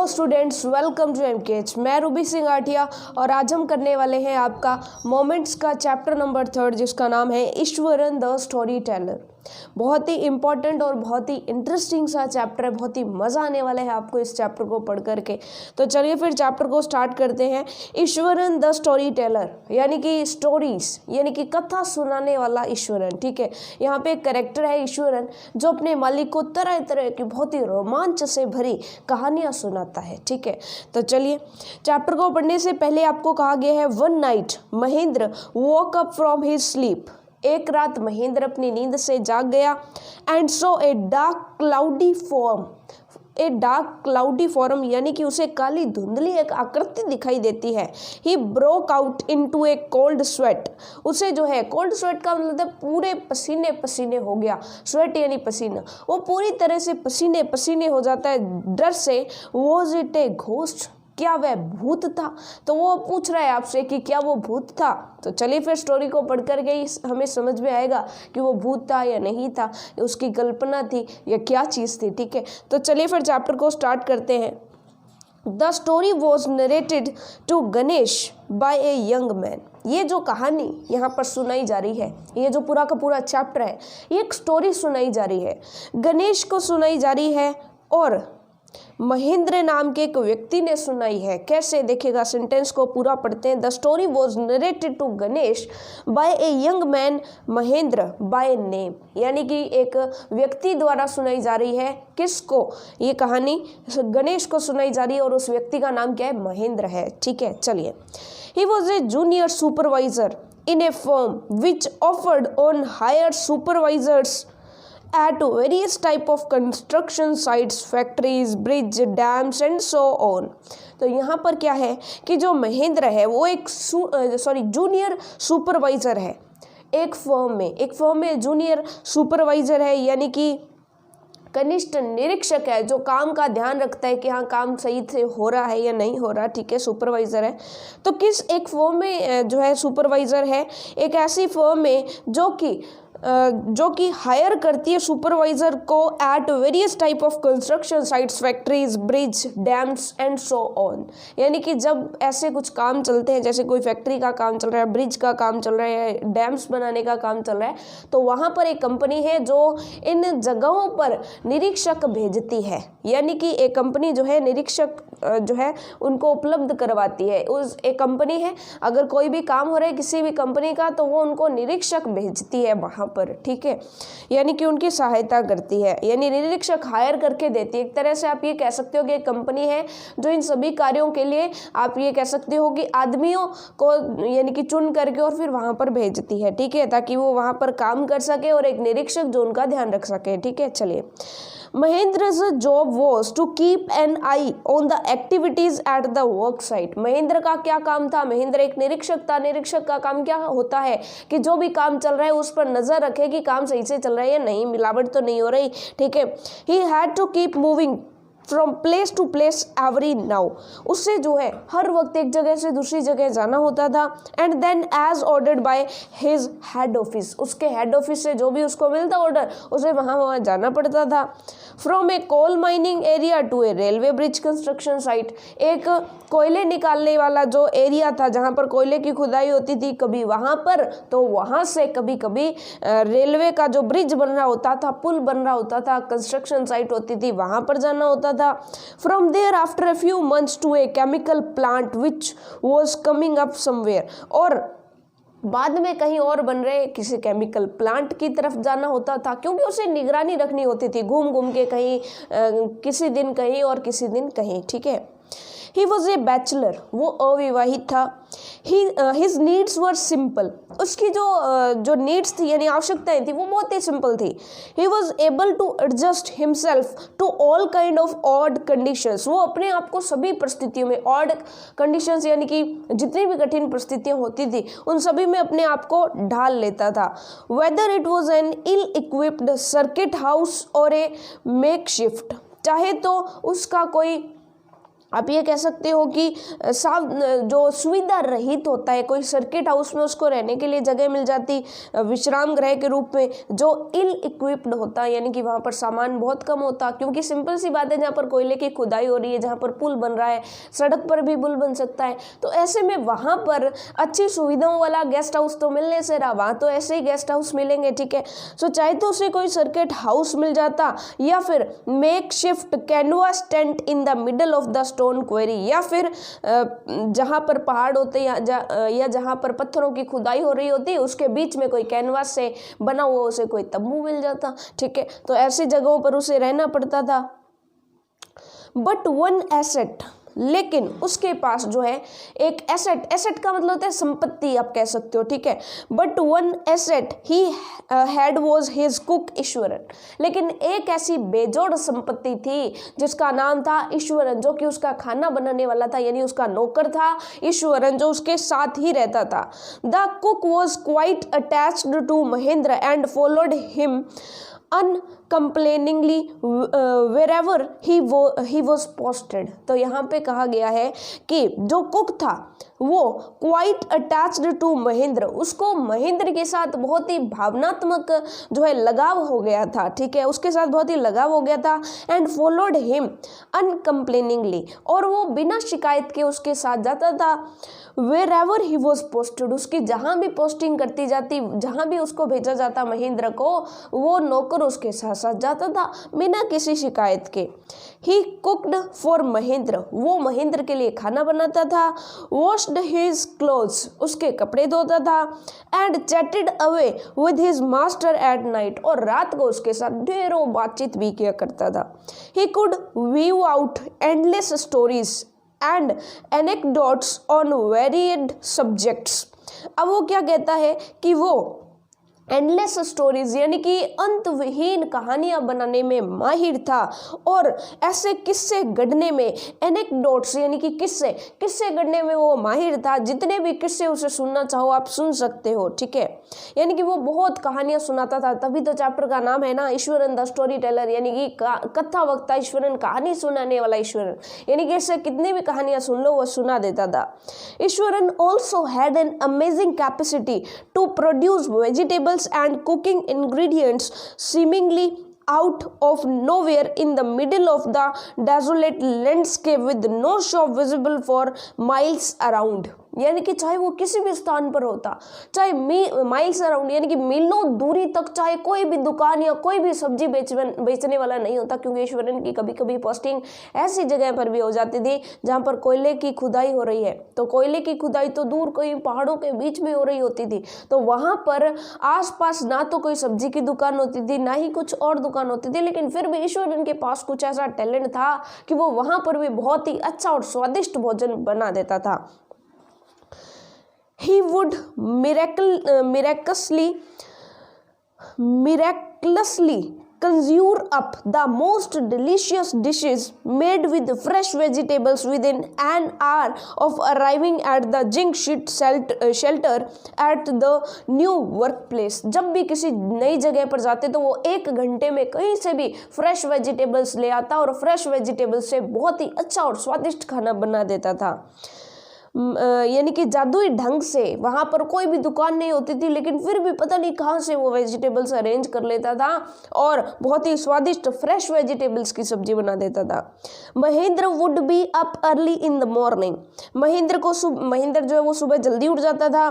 Students, welcome to एमकेएच। मैं Ruby Singh Athiya और आज हम करने वाले हैं आपका मोमेंट्स का चैप्टर नंबर 3 जिसका नाम है ईश्वरन द स्टोरी टेलर। बहुत ही इंपॉर्टेंट और बहुत ही इंटरेस्टिंग सा चैप्टर है, बहुत ही मज़ा आने वाला है आपको इस चैप्टर को पढ़ करके। तो चलिए फिर चैप्टर को स्टार्ट करते हैं। ईश्वरन द स्टोरी टेलर यानी कि स्टोरीज यानी कि कथा सुनाने वाला ईश्वरन। ठीक है, यहाँ पे एक कैरेक्टर है ईश्वरन जो अपने मालिक को तरह तरह की बहुत ही रोमांच से भरी कहानियाँ सुनाता है। ठीक है, तो चलिए चैप्टर को पढ़ने से पहले आपको कहा गया है one night Mahendra walk up from his sleep. एक रात महेंद्र अपनी नींद से जाग गया and so a dark cloudy form यानी कि उसे काली धुंधली एक आकृति दिखाई देती है। He broke out into A cold sweat. उसे जो है कोल्ड स्वेट का मतलब पूरे पसीने पसीने हो गया। स्वेट यानी पसीना, वो पूरी तरह से पसीने पसीने हो जाता है डर से। Was it a ghost? क्या वह भूत था? तो वो पूछ रहा है आपसे कि क्या वो भूत था। तो चलिए फिर स्टोरी को पढ़ कर के हमें समझ में आएगा कि वो भूत था या नहीं था, उसकी कल्पना थी या क्या चीज़ थी। ठीक है, तो चलिए फिर चैप्टर को स्टार्ट करते हैं। The story was narrated to Ganesh by a young man. ये जो कहानी यहाँ पर सुनाई जा रही है, ये जो पूरा का पूरा चैप्टर है, ये एक स्टोरी सुनाई जा रही है, गणेश को सुनाई जा रही है और महेंद्र नाम के एक व्यक्ति ने सुनाई है। कैसे देखिएगा, सेंटेंस को पूरा पढ़ते हैं। The story was narrated to Ganesh by a young man Mahendra by name, यानी कि एक व्यक्ति द्वारा सुनाई जा रही है। किसको? ये कहानी गणेश को सुनाई जा रही है और उस व्यक्ति का नाम क्या है? महेंद्र है। ठीक है, चलिए। He was a junior supervisor in a firm which offered on hire supervisors at various type of construction sites, factories, bridge, dams and so on। तो यहाँ पर क्या है कि जो महेंद्र है वो एक जूनियर सुपरवाइजर है एक फर्म में जूनियर सुपरवाइजर है, यानी कि कनिष्ठ निरीक्षक है जो काम का ध्यान रखता है कि हाँ काम सही से हो रहा है या नहीं हो रहा। ठीक है, सुपरवाइजर है। तो किस एक फर्म में जो है सुपरवाइजर है? एक ऐसी फर्म में जो कि हायर करती है सुपरवाइजर को at various type of construction sites, factories, bridge, dams and so on. यानी कि जब ऐसे कुछ काम चलते हैं, जैसे कोई फैक्ट्री का काम चल रहा है, ब्रिज का काम चल रहा है, डैम्स बनाने का काम चल रहा है, तो वहाँ पर एक कंपनी है जो इन जगहों पर निरीक्षक भेजती है। यानी कि एक कंपनी जो है निरीक्षक जो है उनको उपलब्ध करवाती है। एक कंपनी है, अगर कोई भी काम हो रहा है किसी भी कंपनी का, तो वो उनको निरीक्षक भेजती है वहाँ पर। ठीक है, यानी कि उनकी सहायता करती है, यानी निरीक्षक हायर करके देती है। एक तरह से आप ये कह सकते हो कि एक कंपनी है जो इन सभी कार्यों के लिए आप ये कह सकते हो कि आदमियों को यानी कि चुन करके और फिर वहाँ पर भेजती है। ठीक है, ताकि वो वहाँ पर काम कर सके और एक निरीक्षक जो उनका ध्यान रख सके। ठीक है, चलिए। Mahendra's job was to keep an eye on the activities at the work site। Mahendra का क्या काम था? महेंद्र एक निरीक्षक था। निरीक्षक का काम क्या होता है कि जो भी काम चल रहा है उस पर नजर रखे कि काम सही से चल रहा है या नहीं, मिलावट तो नहीं हो रही। ठीक है, he had to keep moving from place to place every now. उससे जो है हर वक्त एक जगह से दूसरी जगह जाना होता था। And then as ordered by his head office, उसके हेड ऑफिस से जो भी उसको मिलता ऑर्डर, उसे वहाँ जाना पड़ता था। From a coal mining area to a railway bridge construction site, एक कोयले निकालने वाला जो एरिया था जहाँ पर कोयले की खुदाई होती थी, कभी वहाँ पर तो वहाँ से कभी कभी रेलवे का जो ब्रिज बन रहा होता था, पुल बन रहा होता था, कंस्ट्रक्शन साइट होती थी, वहाँ पर जाना होता था। From there after a few months to a chemical plant which was coming up somewhere, और बाद में कहीं और बन रहे किसी केमिकल प्लांट की तरफ जाना होता था, क्योंकि उसे निगरानी रखनी होती थी, घूम घूम के कहीं किसी दिन कहीं और किसी दिन कहीं। ठीक है, ही वॉज ए बैचलर, वो अविवाहित था। हिज नीड्स वर सिंपल, उसकी जो नीड्स थी यानी आवश्यकताएं थी वो बहुत ही सिंपल थी। He was able to adjust himself to all kind of odd conditions, वो अपने आप को सभी परिस्थितियों में, ऑड कंडीशंस यानी कि जितनी भी कठिन परिस्थितियां होती थी उन सभी में अपने आप को ढाल लेता था। Whether it was an ill equipped circuit house और ए मेक शिफ्ट, चाहे तो उसका कोई आप ये कह सकते हो कि साफ जो सुविधा रहित होता है कोई सर्किट हाउस में, उसको रहने के लिए जगह मिल जाती विश्राम गृह के रूप में। जो इल इक्विप्ड होता है यानी कि वहाँ पर सामान बहुत कम होता, क्योंकि सिंपल सी बात है जहाँ पर कोयले की खुदाई हो रही है, जहाँ पर पुल बन रहा है, सड़क पर भी पुल बन सकता है, तो ऐसे में वहाँ पर अच्छी सुविधाओं वाला गेस्ट हाउस तो मिलने से रहा, वहाँ तो ऐसे ही गेस्ट हाउस मिलेंगे, ठीक है। सो चाहे तो उसे कोई सर्किट हाउस मिल जाता, या फिर make shift canvas tent in the middle of the stone query, या फिर जहाँ पर पहाड़ होते या जहाँ पर पत्थरों की खुदाई हो रही होती उसके बीच में कोई कैनवास से बना हुआ उसे कोई तंबू मिल जाता, ठीक है। तो ऐसी जगहों पर उसे रहना पड़ता था। बट वन एसेट, लेकिन उसके पास जो है एक एसेट, एसेट का मतलब होता है संपत्ति आप कह सकते हो, ठीक है। But one asset he had was his cook Eswaran, लेकिन एक ऐसी बेजोड़ संपत्ति थी जिसका नाम था ईश्वरन, जो कि उसका खाना बनाने वाला था, यानी उसका नौकर था ईश्वरन, जो उसके साथ ही रहता था। The cook was quite attached to Mahendra and followed him uncomplainingly wherever he was posted। तो यहाँ पे कहा गया है कि जो कुक था वो क्वाइट अटैच्ड टू महेंद्र, उसको महेंद्र के साथ बहुत ही भावनात्मक जो है लगाव हो गया था, ठीक है, उसके साथ बहुत ही लगाव हो गया था। एंड फॉलोड हिम अनकम्प्लेनिंगली, और वो बिना शिकायत के उसके साथ जाता था। Wherever he was posted, उसकी जहाँ भी पोस्टिंग करती जाती, जहाँ भी उसको भेजा जाता महेंद्र को, वो नौकर उसके साथ साथ जाता था बिना किसी शिकायत के। ही कुक्ड फॉर महेंद्र, वो महेंद्र के लिए खाना बनाता था। वॉश्ड हिज क्लोथ्स, उसके कपड़े धोता था। And chatted away with his master at night, और रात को उसके साथ ढेरों बातचीत भी किया करता था। He could weave out endless stories and anecdotes on varied subjects. अब वो क्या कहता है कि वो एंडलेस स्टोरीज यानी कि अंतविहीन कहानियां बनाने में माहिर था, और ऐसे किस्से गढ़ने में, एनेक्डोट्स यानी कि किस्से गढ़ने में वो माहिर था। जितने भी किस्से उसे सुनना चाहो आप सुन सकते हो, ठीक है। यानी कि वो बहुत कहानियां सुनाता था, तभी तो चैप्टर का नाम है ना ईश्वरन द स्टोरी टेलर, यानी कि कथा वक्ता ईश्वरन, कहानी सुनाने वाला ईश्वरन, यानी कि इससे कितनी भी कहानियां सुन लो वो सुना देता था। Iswaran also had an amazing capacity to produce vegetables and cooking ingredients seemingly out of nowhere in the middle of the desolate landscape with no shop visible for miles around। यानी कि चाहे वो किसी भी स्थान पर होता, चाहे माइल्स अराउंड यानी कि मीलों दूरी तक, चाहे कोई भी दुकान या कोई भी सब्जी बेचने वाला नहीं होता, क्योंकि ईश्वरन की कभी कभी पोस्टिंग ऐसी जगह पर भी हो जाती थी जहाँ पर कोयले की खुदाई हो रही है। तो कोयले की खुदाई तो दूर कोई पहाड़ों के बीच में हो रही होती थी, तो वहाँ पर आसपास ना तो कोई सब्जी की दुकान होती थी, ना ही कुछ और दुकान होती थी, लेकिन फिर भी ईश्वरन के पास कुछ ऐसा टैलेंट था कि वो वहाँ पर भी बहुत ही अच्छा और स्वादिष्ट भोजन बना देता था। He would miraculously conjure up the most delicious dishes made with fresh vegetables within an hour of arriving at the zinc sheet shelter at the new workplace। जब भी किसी नई जगह पर जाते तो वो 1 घंटे में कहीं से भी फ्रेश वेजिटेबल्स ले आता और फ्रेश वेजिटेबल्स से बहुत ही अच्छा और स्वादिष्ट खाना बना देता था। यानी कि जादुई ढंग से, वहाँ पर कोई भी दुकान नहीं होती थी, लेकिन फिर भी पता नहीं कहाँ से वो वेजिटेबल्स अरेंज कर लेता था और बहुत ही स्वादिष्ट फ्रेश वेजिटेबल्स की सब्जी बना देता था। Mahendra would be up early in the morning, Mahendra जो है वो सुबह जल्दी उठ जाता था।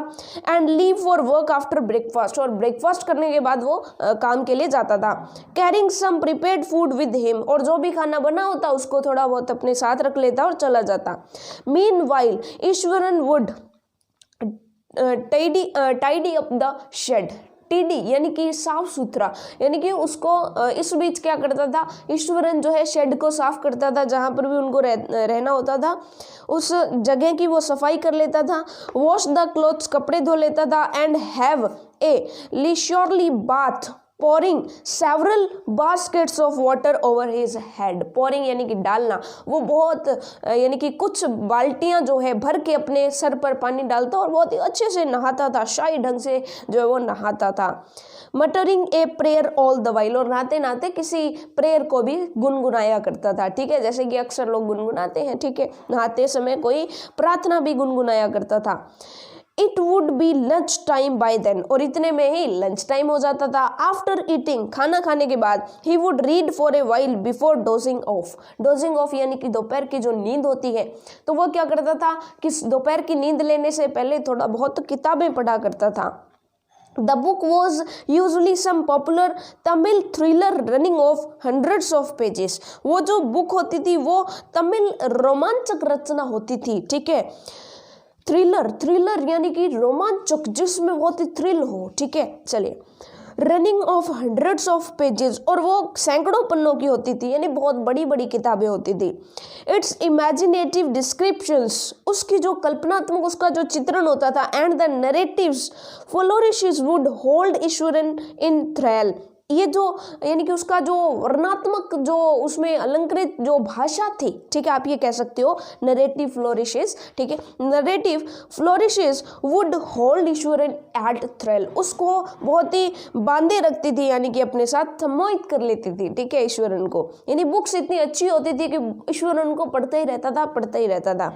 And leave for work after breakfast, और ब्रेकफास्ट करने के बाद वो काम के लिए जाता था। Carrying some prepared food with him, और जो भी खाना बना होता उसको थोड़ा बहुत अपने साथ रख लेता और चला जाता। Meanwhile Iswaran would tidy up the shed, tidy यानी कि साफ सुथरा, यानी कि उसको इस बीच क्या करता था, ईश्वरन जो है शेड को साफ करता था, जहाँ पर भी उनको रहना होता था उस जगह की वो सफाई कर लेता था। वॉश द क्लोथ्स, कपड़े धो लेता था। And have a leisurely bath pouring several baskets of water over his head। pouring यानी कि डालना, वो बहुत यानी कि कुछ बाल्टियां जो है भर के अपने सर पर पानी डालता और बहुत ही अच्छे से नहाता था, शाही ढंग से जो है वो नहाता था। Muttering a prayer all the while, और नहाते नहाते किसी प्रेयर को भी गुनगुनाया करता था, ठीक है, जैसे कि अक्सर लोग गुनगुनाते हैं, ठीक है, नहाते समय कोई प्रार्थना भी गुनगुनाया करता था। It would be lunch time by then, और इतने में ही लंच टाइम हो जाता था। आफ्टर ईटिंग, खाना खाने के बाद, he would read for a while before dosing of. Dosing of यानी कि दोपहर की जो नींद होती है, तो वो क्या करता था कि दोपहर की नींद लेने से पहले थोड़ा बहुत किताबें पढ़ा करता था। The book was usually some popular Tamil thriller running of hundreds of pages। वो जो बुक होती थी वो तमिल रोमांचक रचना होती थी, ठीक है। थ्रिलर यानी कि रोमांचक, जिसमें बहुत ही थ्रिल हो, ठीक है। चलिए, running of hundreds of pages, और वो सैकड़ों पन्नों की होती थी, यानी बहुत बड़ी बड़ी किताबें होती थी। इट्स इमेजिनेटिव डिस्क्रिप्शंस, उसकी जो कल्पनात्मक उसका जो चित्रण होता था, and the narratives flourishes would hold Iswaran in thrall. ये जो यानी कि उसका जो वर्णात्मक जो उसमें अलंकृत जो भाषा थी, ठीक है, आप ये कह सकते हो नरेटिव फ्लोरिशेस, ठीक है, narrative flourishes would hold Iswar at thrall, उसको बहुत ही बांधे रखती थी, यानी कि अपने साथ सम्मोहित कर लेती थी, ठीक है, ईश्वरन को। यानी बुक्स इतनी अच्छी होती थी कि ईश्वरन को पढ़ता ही रहता था।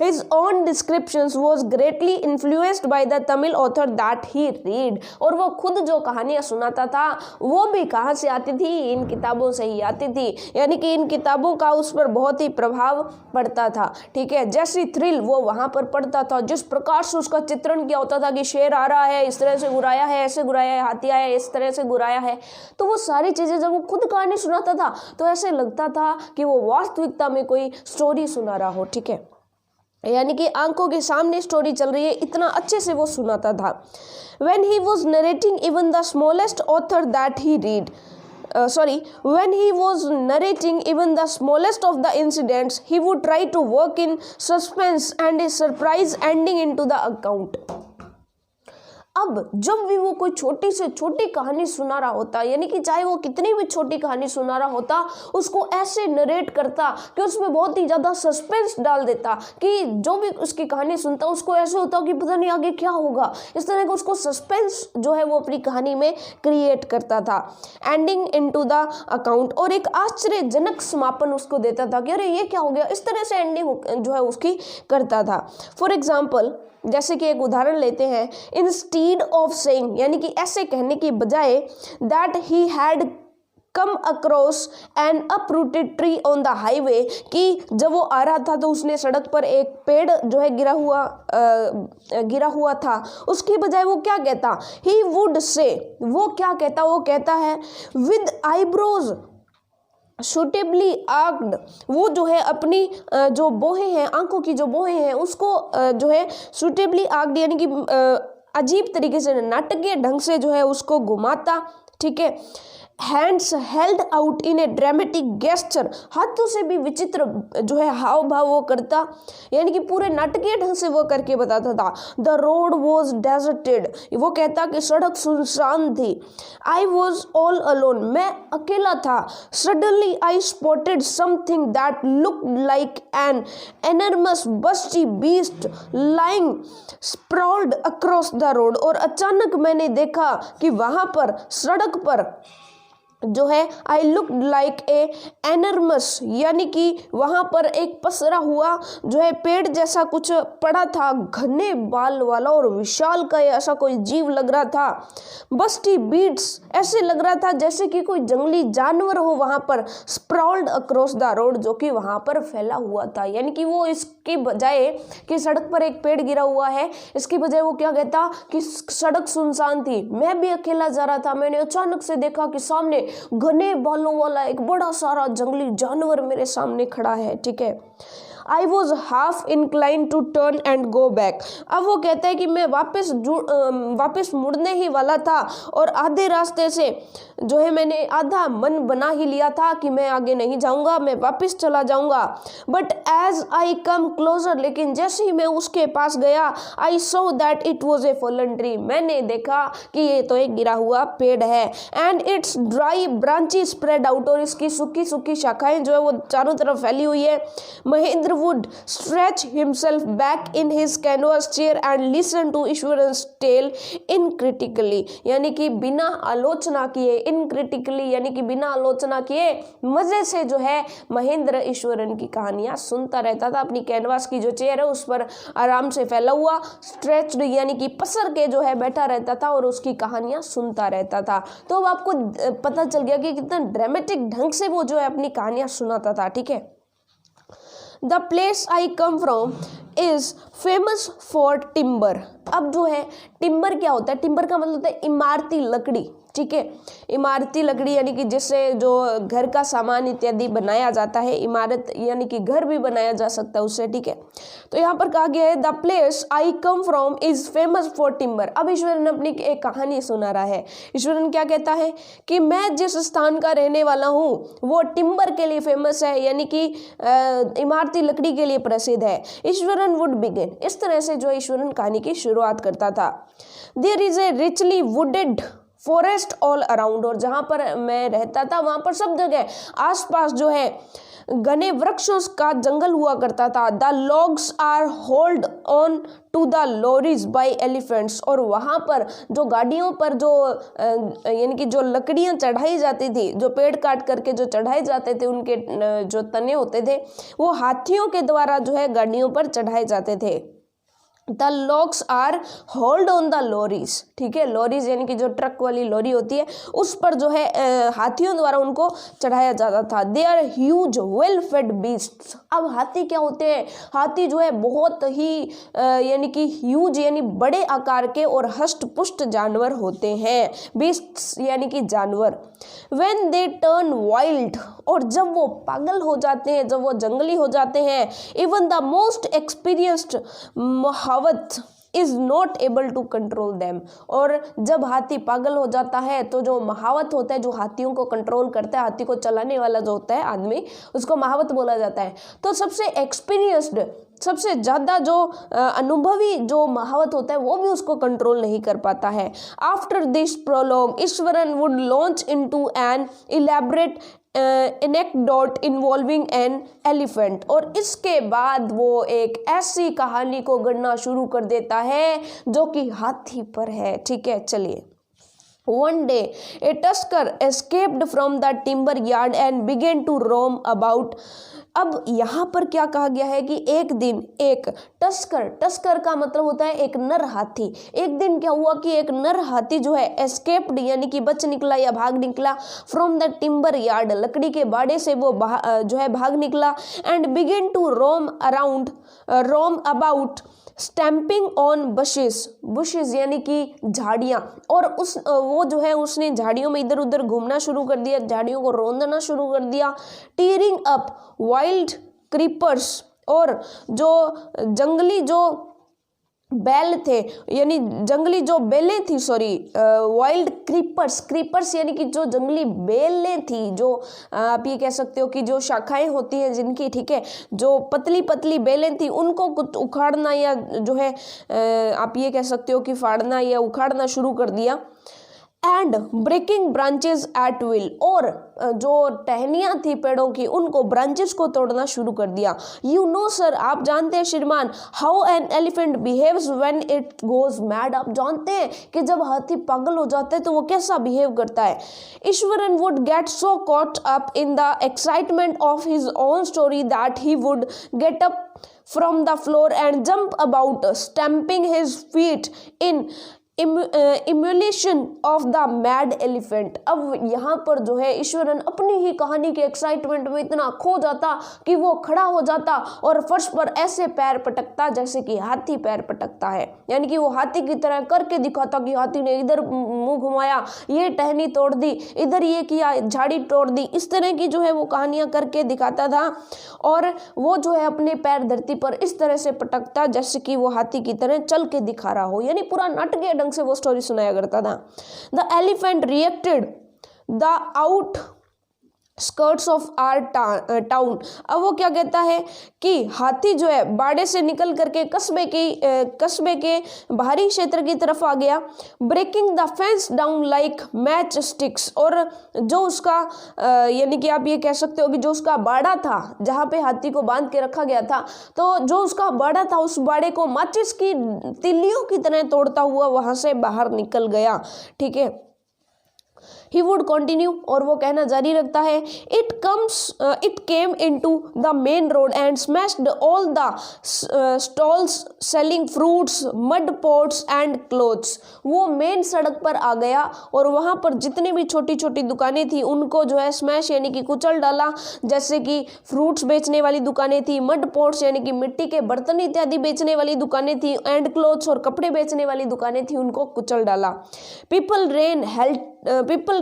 His own descriptions was greatly influenced by the Tamil author that he read, और वो खुद जो कहानियां सुनाता था वो भी कहाँ से आती थी, इन किताबों से ही आती थी, यानी कि इन किताबों का उस पर बहुत ही प्रभाव पड़ता था, ठीक है। जैसी थ्रिल वो वहाँ पर पड़ता था, जिस प्रकार से उसका चित्रण किया होता था कि शेर आ रहा है, इस तरह से गुराया है, ऐसे गुराया है, हाथी आया है, इस तरह से गुराया है, तो वो सारी चीज़ें जब वो खुद कहानी सुनाता था तो ऐसे लगता था कि वो वास्तविकता में कोई स्टोरी सुना रहा हो, ठीक है, यानी कि आंखों के सामने स्टोरी चल रही है, इतना अच्छे से वो सुनाता था। When he was narrating even the smallest author that he read, when he was narrating even the smallest of the incidents, he would try to work in suspense and a surprise ending into the account। अब जब भी वो कोई छोटी से छोटी कहानी सुना रहा होता, यानी कि चाहे वो कितनी भी छोटी कहानी सुना रहा होता, उसको ऐसे नरेट करता कि उसमें बहुत ही ज़्यादा सस्पेंस डाल देता कि जो भी उसकी कहानी सुनता उसको ऐसे होता कि पता नहीं आगे क्या होगा, इस तरह का उसको सस्पेंस जो है वो अपनी कहानी में क्रिएट करता था। एंडिंग इनटू द अकाउंट, और एक आश्चर्यजनक समापन उसको देता था कि अरे ये क्या हो गया, इस तरह से एंडिंग जो है उसकी करता था। फॉर एग्जाम्पल, जैसे कि एक उदाहरण लेते हैं, इंस्टीड ऑफ सेइंग, यानी कि ऐसे कहने की बजाय that he had come across N uprooted tree on the highway, कि जब वो आ रहा था तो उसने सड़क पर एक पेड़ जो है गिरा हुआ था, उसकी बजाय वो क्या कहता, ही वुड से, वो क्या कहता, वो कहता है विद आईब्रोज सुटेबली आर्क्ड, वो जो है अपनी जो बोहें हैं, आंखों की जो बोहें हैं उसको जो है सुटेबली आर्क्ड, यानी कि अजीब तरीके से नाटकीय ढंग से जो है उसको घुमाता, ठीक है। Hands held out in a dramatic gesture, हाथों से भी विचित्र जो है हाव भाव वो करता, यानी कि पूरे नाटकीय ढंग से वो करके बताता था। द रोड वॉज डेजर्टेड, वो कहता कि सड़क सुनसान थी। आई वॉज ऑल अलोन, मैं अकेला था। Suddenly I spotted something that looked like an enormous bushy beast lying sprawled across the road, और अचानक मैंने देखा कि वहाँ पर सड़क पर जो है आई लुक लाइक ए एनर्मस, यानी कि वहाँ पर एक पसरा हुआ जो है पेड़ जैसा कुछ पड़ा था, घने बाल वाला और विशाल का ऐसा कोई जीव लग रहा था। बस्टी बीट्स, ऐसे लग रहा था जैसे कि कोई जंगली जानवर हो वहाँ पर। स्प्राउल्ड अक्रॉस द रोड, जो कि वहाँ पर फैला हुआ था, यानी कि वो इसके बजाय कि सड़क पर एक पेड़ गिरा हुआ है, इसकी बजाय वो क्या कहता कि सड़क सुनसान थी, मैं भी अकेला जा रहा था, मैंने अचानक से देखा कि सामने घने बालों वाला एक बड़ा सारा जंगली जानवर मेरे सामने खड़ा है, ठीक है। I was half inclined to turn and go back. अब वो कहता है कि मैं वापस मुड़ने ही वाला था और आधे रास्ते से जो है मैंने आधा मन बना ही लिया था कि मैं आगे नहीं जाऊंगा, मैं वापस चला जाऊंगा। But as I come closer, लेकिन जैसे ही मैं उसके पास गया, I saw that it was a fallen tree, मैंने देखा कि ये तो एक गिरा हुआ पेड़ है। And it's dry branches spread out, और इसकी सूखी सूखी शाखाएं जो है वो चारों तरफ फैली हुई है। Mahendra would stretch himself back in his canvas chair and listen to Iswaran's tale uncritically, यानी कि बिना आलोचना किए, इनक्रिटिकली यानी कि बिना आलोचना किए मजे से जो है महेंद्र ईश्वरन की कहानियां सुनता रहता था। अपनी कैनवास की जो चेयर है उस पर आराम से फैला हुआ, स्ट्रेच्ड यानी कि पसर के जो है बैठा रहता था और उसकी कहानियां सुनता रहता था। तो अब आपको पता चल गया कि कितना ड्रामेटिक ढंग से वो जो है अपनी कहानियां सुनाता था। ठीक है। The place I come from is famous for timber. अब जो है टिम्बर क्या होता है? टिम्बर का मतलब होता है इमारती लकड़ी। ठीक है, इमारती लकड़ी यानी कि जिससे जो घर का सामान इत्यादि बनाया जाता है, इमारत यानी कि घर भी बनाया जा सकता है उससे। ठीक है, तो यहाँ पर कहा गया है the place I come from is famous for timber. अब ईश्वरन अपनी एक कहानी सुना रहा है। ईश्वरन क्या कहता है कि मैं जिस स्थान का रहने वाला हूँ वो टिम्बर के लिए फेमस है, यानी कि इमारती लकड़ी के लिए प्रसिद्ध है। ईश्वरन वुड बिगिन, इस तरह से जो ईश्वरन कहानी की शुरुआत करता था। There is a richly wooded forest all around, और जहाँ पर मैं रहता था वहाँ पर सब जगह आसपास जो है घने वृक्षों का जंगल हुआ करता था। The logs are hold on to the lorries by elephants, और वहाँ पर जो गाड़ियों पर जो यानी कि जो लकड़ियाँ चढ़ाई जाती थी, जो पेड़ काट करके जो चढ़ाए जाते थे, उनके जो तने होते थे वो हाथियों के द्वारा जो है गाड़ियों पर चढ़ाए जाते थे। The logs are hold on the lorries. ठीक है, लॉरीज यानी कि जो ट्रक वाली लॉरी होती है उस पर जो है हाथियों द्वारा उनको चढ़ाया जाता था। They are huge well fed beasts. अब हाथी क्या होते हैं? हाथी जो है बहुत ही यानी कि ह्यूज यानी बड़े आकार के और हष्ट पुष्ट जानवर होते हैं। बीस्ट्स यानी कि जानवर। व्हेन दे टर्न वाइल्ड, और जब वो पागल हो जाते हैं, जब वो जंगली हो जाते हैं, even the most experienced mahout is not able to control them. और जब हाथी पागल हो जाता है तो जो महावत होता है, जो हाथियों को कंट्रोल करता है, हाथी को चलाने वाला जो होता है आदमी, उसको महावत बोला जाता है। तो सबसे एक्सपीरियंस्ड, सबसे ज़्यादा जो अनुभवी जो महावत होता है वो भी उसको कंट्रोल नहीं कर पाता है। After this prologue Iswaran would launch into an elaborate anecdote involving an elephant, और इसके बाद वो एक ऐसी कहानी को गढ़ना शुरू कर देता है जो कि हाथी पर है। ठीक है, चलिए। One day, a tusker escaped from the timber yard and began to roam about. अब यहाँ पर क्या कहा गया है कि एक दिन एक टस्कर का मतलब होता है एक नर हाथी। एक दिन क्या हुआ कि एक नर हाथी जो है एस्केप्ड यानी कि बच निकला या भाग निकला फ्रॉम द टिम्बर यार्ड, लकड़ी के बाड़े से वो जो है भाग निकला। And begin to roam about stamping on bushes यानी कि झाड़ियाँ, और वो जो है उसने झाड़ियों में इधर उधर घूमना शुरू कर दिया, झाड़ियों को रौंदना शुरू कर दिया। टीयरिंग अप वाइल्ड क्रीपर्स, और जो जंगली जो बैल थे यानी जंगली जो बेलें थी, वाइल्ड क्रीपर्स यानी कि जो जंगली बेलें थी, जो आप ये कह सकते हो कि जो शाखाएं होती हैं जिनकी, ठीक है, जो पतली पतली बेलें थी उनको कुछ उखाड़ना या जो है आप ये कह सकते हो कि फाड़ना या उखाड़ना शुरू कर दिया। And breaking branches at will, और जो टहनियाँ थी पेड़ों की उनको ब्रांचेस को तोड़ना शुरू कर दिया। यू नो सर, आप जानते हैं श्रीमान, how an elephant behaves when it goes mad. आप जानते हैं कि जब हाथी पागल हो जाता है तो वो कैसा बिहेव करता है। Eswaran would get so caught up in the excitement of his own story that he would get up from the floor and jump about, stamping his feet in emulation of the mad elephant. अब यहाँ पर जो है ईश्वरन अपनी ही कहानी के excitement में इतना खो जाता कि वो खड़ा हो जाता और फर्श पर ऐसे पैर पटकता जैसे कि हाथी पैर पटकता है, यानी कि वो हाथी की तरह करके दिखाता कि हाथी ने इधर मुंह घुमाया, ये टहनी तोड़ दी, इधर ये किया, झाड़ी तोड़ दी, इस तरह की जो है वो कहानियां करके दिखाता था। और वो जो है अपने पैर धरती पर इस तरह से पटकता जैसे कि वो हाथी की तरह चल के दिखा रहा हो, यानी पूरा नाटकीय ढंग से वो स्टोरी सुनाया करता था। The elephant reacted the outskirts of our town. अब वो क्या कहता है कि हाथी जो है बाड़े से निकल करके कस्बे के बाहरी क्षेत्र की तरफ आ गया, breaking the fence down like matchsticks. और जो उसका यानी कि आप ये कह सकते हो कि जो उसका बाड़ा था जहाँ पे हाथी को बांध के रखा गया था, तो जो उसका बाड़ा था उस बाड़े को माचिस की तिल्लियों की तरह तोड़ता हुआ वहां से बाहर निकल गया। ठीक है, He would continue, और वो कहना जारी रखता है, it came into the main road and smashed all the stalls selling fruits, mud pots and clothes। वो मेन सड़क पर आ गया और वहाँ पर जितनी भी छोटी छोटी दुकानें थी उनको जो है स्मैश यानी कि कुचल डाला, जैसे कि फ्रूट्स बेचने वाली दुकानें थी, मड पोट्स यानी कि मिट्टी के बर्तन इत्यादि बेचने वाली दुकानें थी, एंड क्लोथ्स और कपड़े बेचने वाली दुकानें थी, उनको कुचल डाला। People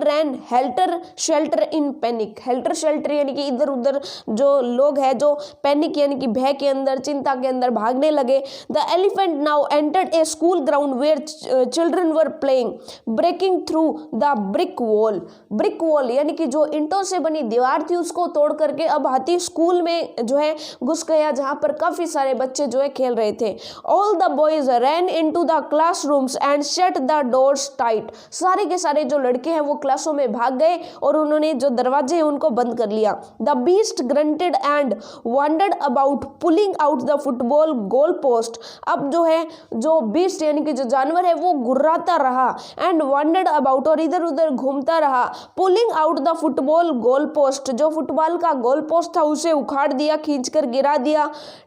ran helter skelter in panic. Helter skelter यानी कि इधर उधर जो लोग हैं जो पैनिक यानी कि भय के अंदर, चिंता के अंदर भागने लगे। The elephant now entered a school ground where children were playing, breaking through the brick wall यानी कि जो ईंटों से बनी दीवार थी उसको तोड़ करके अब हाथी स्कूल में जो है घुस गया, जहां पर काफी सारे बच्चे जो है खेल रहे थे। All the boys ran into the classrooms and shut the doors tight. सारे के सारे जो लड़के हैं वो क्लासों में भाग गए और उन्होंने जो दरवाजे हैं उनको बंद कर लिया। The beast granted and wandered about pulling out the football goal post. अब जो है जो बीस्ट यानी कि जो जानवर है वो गुर्राता रहा, एंड वंडर्ड अबाउट और इधर उधर घूमता रहा, pulling out the football goal post, जो फुटबॉल का गोल पोस्ट था उसे उखाड़ दिया, खींचकर गिरा दिया।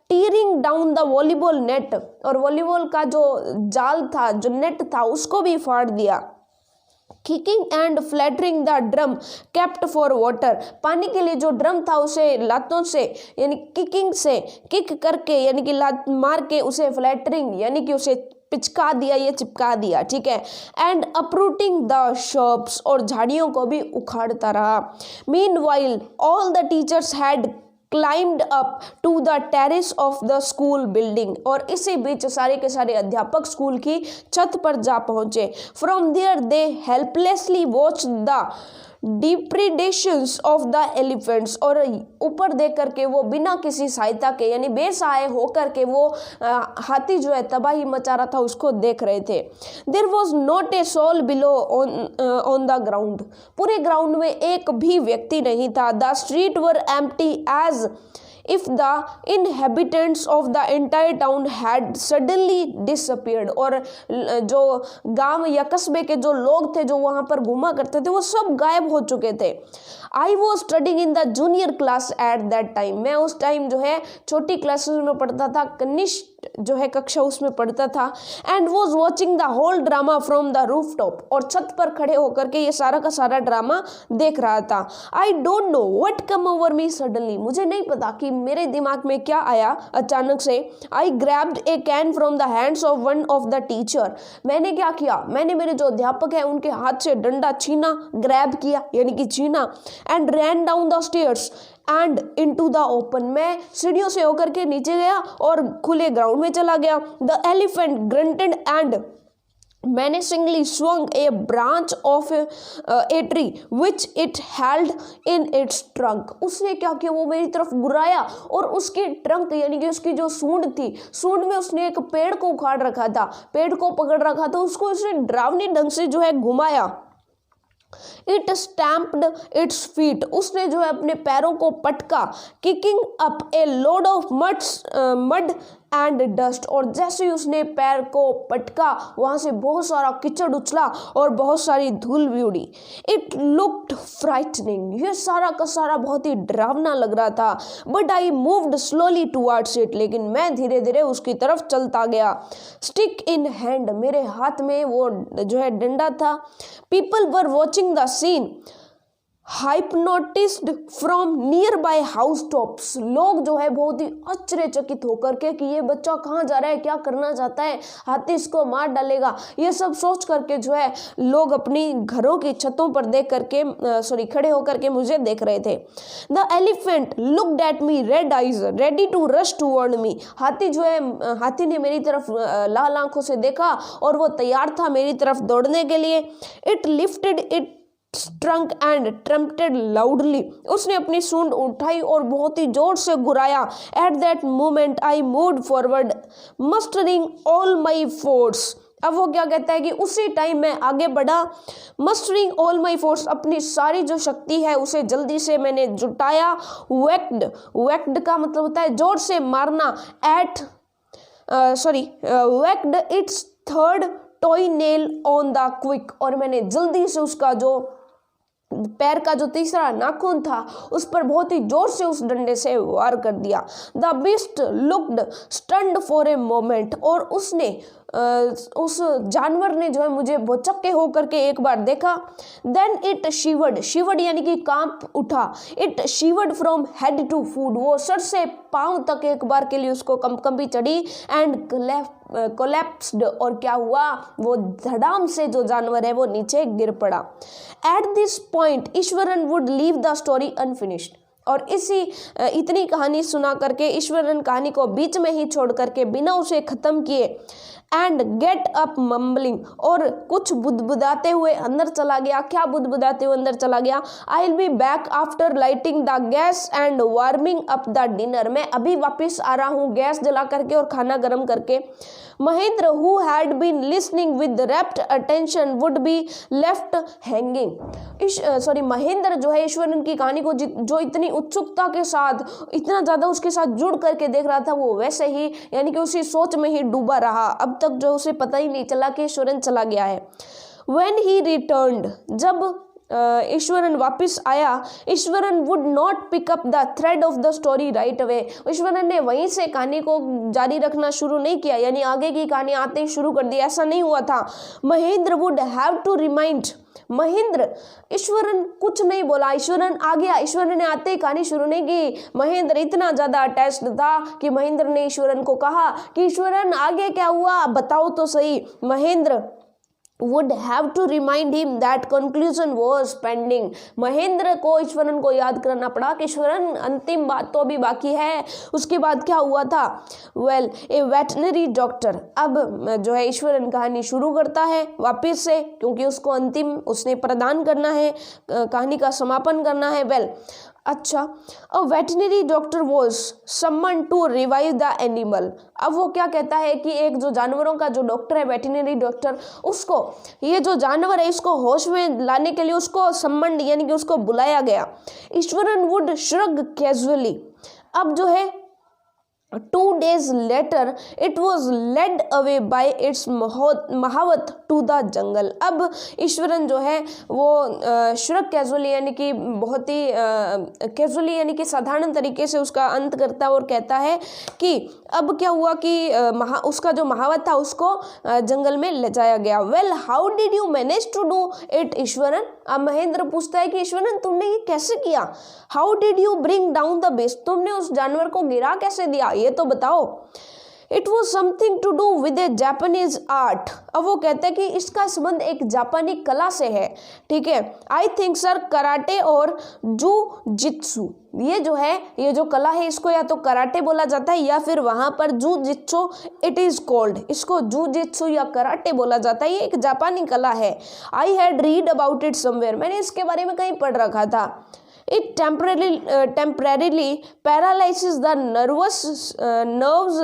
Tearing down the volleyball net, और वॉलीबॉल का जो जाल था, जो नेट था, उसको भी फाड़ दिया। Kicking and flattering the drum kept for water, पानी के लिए जो ड्रम था उसे लातों से यानी किकिंग से किक करके यानी कि लात मार के उसे फ्लैटरिंग यानी कि उसे पिचका दिया, ये चिपका दिया। ठीक है, एंड अपरूटिंग द शॉप्स, और झाड़ियों को भी उखाड़ता रहा। Meanwhile all the teachers had climbed up to the terrace of the school building, और इसी बीच सारे के सारे अध्यापक स्कूल की छत पर जा पहुंचे। From there they helplessly watch the depredations of the elephants, और ऊपर देख करके वो बिना किसी सहायता के यानी बेसहाय होकर के वो हाथी जो है तबाही मचा रहा था उसको देख रहे थे। There was not a soul below on the ground, पूरे ग्राउंड में एक भी व्यक्ति नहीं था। The street were empty as if the inhabitants of the entire town had suddenly disappeared, और जो गांव या कस्बे के जो लोग थे जो वहां पर घूमा करते थे वो सब गायब हो चुके थे। I was studying in the junior class at that time, मैं उस टाइम जो है छोटी क्लासेस में पढ़ता था, कनिष्ठ जो है कक्षा उसमें पढ़ता था। And was watching the whole drama from the rooftop, और छत पर खड़े होकर के ये सारा का सारा ड्रामा देख रहा था। I don't know what come over me suddenly, मुझे नहीं पता कि मेरे दिमाग में क्या आया अचानक से। I grabbed a cane from the hands of one of the teacher, मैंने क्या किया, मैंने मेरे जो अध्यापक है उनके हाथ से डंडा छीना, ग्रैब किया यानी कि छीना, and ran down the stairs and into the open, मैं सीढ़ियों से होकर के नीचे गया और खुले ग्राउंड में चला गया। The elephant granted and menacingly swung a branch of a tree which it held in its trunk, उसने क्या किया, वो मेरी तरफ गुर्राया और उसकी ट्रंक यानी कि उसकी जो सूंड थी, सूंड में उसने एक पेड़ को उखाड़ रखा था, पेड़ को पकड़ रखा था, उसको उसने डरावनी ढंग से जो है घुमाया। इट स्टैम्प्ड इट्स फीट, उसने जो है अपने पैरों को पटका। Kicking up a load of mud and dust, और जैसे ही उसने पैर को पटका वहाँ से बहुत सारा कीचड़ उछला और बहुत सारी धूल भी उड़ी। इट लुक्ड फ्राइटनिंग, ये सारा का सारा बहुत ही डरावना लग रहा था। But I moved slowly towards it, लेकिन मैं धीरे धीरे उसकी तरफ चलता गया। स्टिक इन हैंड, मेरे हाथ में वो जो है डंडा था। People were watching the scene hypnotised from nearby house tops, लोग जो है बहुत ही आश्चर्यचकित होकर के कि ये बच्चा कहाँ जा रहा है, क्या करना चाहता है, हाथी इसको मार डालेगा, ये सब सोच करके जो है लोग अपनी घरों की छतों पर देख करके खड़े होकर के मुझे देख रहे थे। The elephant looked at me red eyes ready to rush toward me, हाथी जो है हाथी ने मेरी तरफ लाल आंखों से देखा और वो तैयार था मेरी तरफ दौड़ने के लिए। It lifted it trunk and trumpeted loudly, उसने अपनी सूंड उठाई और बहुत ही जोर से गुराया। At that moment I moved forward mustering all my force, अब वो क्या कहता है कि उसी टाइम मैं आगे बढ़ा। मस्टरिंग ऑल माई फोर्स, अपनी सारी जो शक्ति है उसे जल्दी से मैंने जुटाया। वेक्ड का मतलब होता है जोर से मारना। Waked it's third toy nail on the quick, और मैंने जल्दी से उसका जो पैर का जो तीसरा नाखून था उस पर बहुत ही जोर से उस डंडे से वार कर दिया। The beast looked stunned for a moment, और उसने उस जानवर ने जो है मुझे भौचक्के होकर के एक बार देखा। देन इट शिवर्ड यानी कि कांप उठा। It shivered from head to foot, वो सर से पांव तक एक बार के लिए उसको कंपी चढ़ी। एंड कोलैप्स्ड, और क्या हुआ, वो धड़ाम से जो जानवर है वो नीचे गिर पड़ा। At this point Eswaran would leave the story unfinished, और इतनी कहानी सुना करके ईश्वरन कहानी को बीच में ही छोड़ करके बिना उसे खत्म किए एंड गेट अप मम्बलिंग, और कुछ बुदबुदाते हुए अंदर चला गया। क्या बुदबुदाते हुए अंदर चला गया? I will be back after lighting the gas and warming up the dinner, मैं अभी वापस आ रहा हूँ गैस जला करके और खाना गर्म करके। Mahendra who had been listening with rapt attention would be left hanging. Mahendra जो है ईश्वरन की कहानी को जो इतनी उत्सुकता के साथ इतना ज़्यादा उसके साथ जुड़ करके देख रहा था, वो वैसे ही यानी कि उसी सोच में ही डूबा रहा। अब तक जो उसे पता ही नहीं चला कि ईश्वरन चला गया है। When he returned, जब ईश्वरन वापस आया, Iswaran would not pick up the thread of the story right away, Iswaran ने वहीं से कहानी को जारी रखना शुरू नहीं किया, यानी आगे की कहानी आते ही शुरू कर दी, ऐसा नहीं हुआ था। Mahendra would have to remind, Mahendra, Iswaran कुछ नहीं बोला, ईश्वरन आ गया, ईश्वरन ने आते ही कहानी शुरू नहीं की। महेंद्र इतना ज़्यादा अटैच्ड था कि महेंद्र ने ईश्वरन को कहा कि ईश्वरन आगे क्या हुआ बताओ तो सही। Mahendra would have to remind him that conclusion was pending, Mahendra को ईश्वरन को याद करना पड़ा कि ईश्वरन अंतिम बात तो अभी बाकी है। उसके बाद क्या हुआ था? वेल ए वेटनरी डॉक्टर, अब जो है ईश्वरन कहानी शुरू करता है वापस से, क्योंकि उसको अंतिम उसने प्रदान करना है, कहानी का समापन करना है। वेल अच्छा, a veterinary doctor was summon to revive the animal, अब वो क्या कहता है कि एक जो जानवरों का जो डॉक्टर है वेटनरी डॉक्टर, उसको ये जो जानवर है इसको होश में लाने के लिए उसको समन यानी कि उसको बुलाया गया। ईश्वरन वुड श्रग कैजुअली, अब जो है 2 days later it was led away by its महावत to the jungle, अब ईश्वरन जो है वो श्रग कैजुअली यानी कि बहुत ही कैजुअली यानी कि साधारण तरीके से उसका अंत करता है और कहता है कि अब क्या हुआ कि उसका जो महावत था उसको जंगल में ले जाया गया। Well how did you manage to do it Iswaran, अब महेंद्र पूछता है कि ईश्वरन तुमने ये कैसे किया। How did you bring down the best, तुमने उस जानवर को गिरा कैसे दिया ये तो बताओ। It was something to do with a Japanese art, अब वो कहते हैं कि इसका संबंध एक जापानी कला से है, ठीक है। आई थिंक सर कराटे और जू जित्सु, ये जो है ये जो कला है इसको या तो कराटे बोला जाता है या फिर वहाँ पर जू जित्सु इट इज़ कॉल्ड, इसको जू जित्सु या कराटे बोला जाता है, ये एक जापानी कला है। I had read about it somewhere, मैंने इसके बारे में कहीं पढ़ रखा था। It temporarily paralyzes the nervous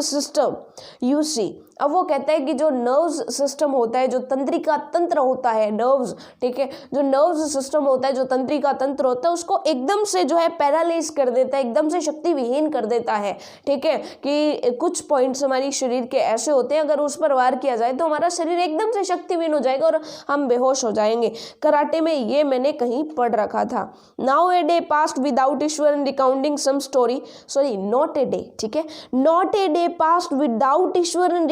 system. You see, अब वो कहता है कि जो नर्व्स सिस्टम होता है, जो तंत्रिका तंत्र होता है, नर्व्स, ठीक है, जो नर्व्स सिस्टम होता है, जो तंत्रिका तंत्र होता है, उसको एकदम से जो है पैरालाइज कर देता है, एकदम से शक्ति विहीन कर देता है, ठीक है, कि कुछ पॉइंट्स हमारी शरीर के ऐसे होते हैं अगर उस पर वार किया जाए तो हमारा शरीर एकदम से शक्तिहीन हो जाएगा और हम बेहोश हो जाएंगे। कराटे में ये मैंने कहीं पढ़ रखा था। Now a day passed without Iswaran recounting some story, sorry not a day, ठीक है, not a day passed without Iswaran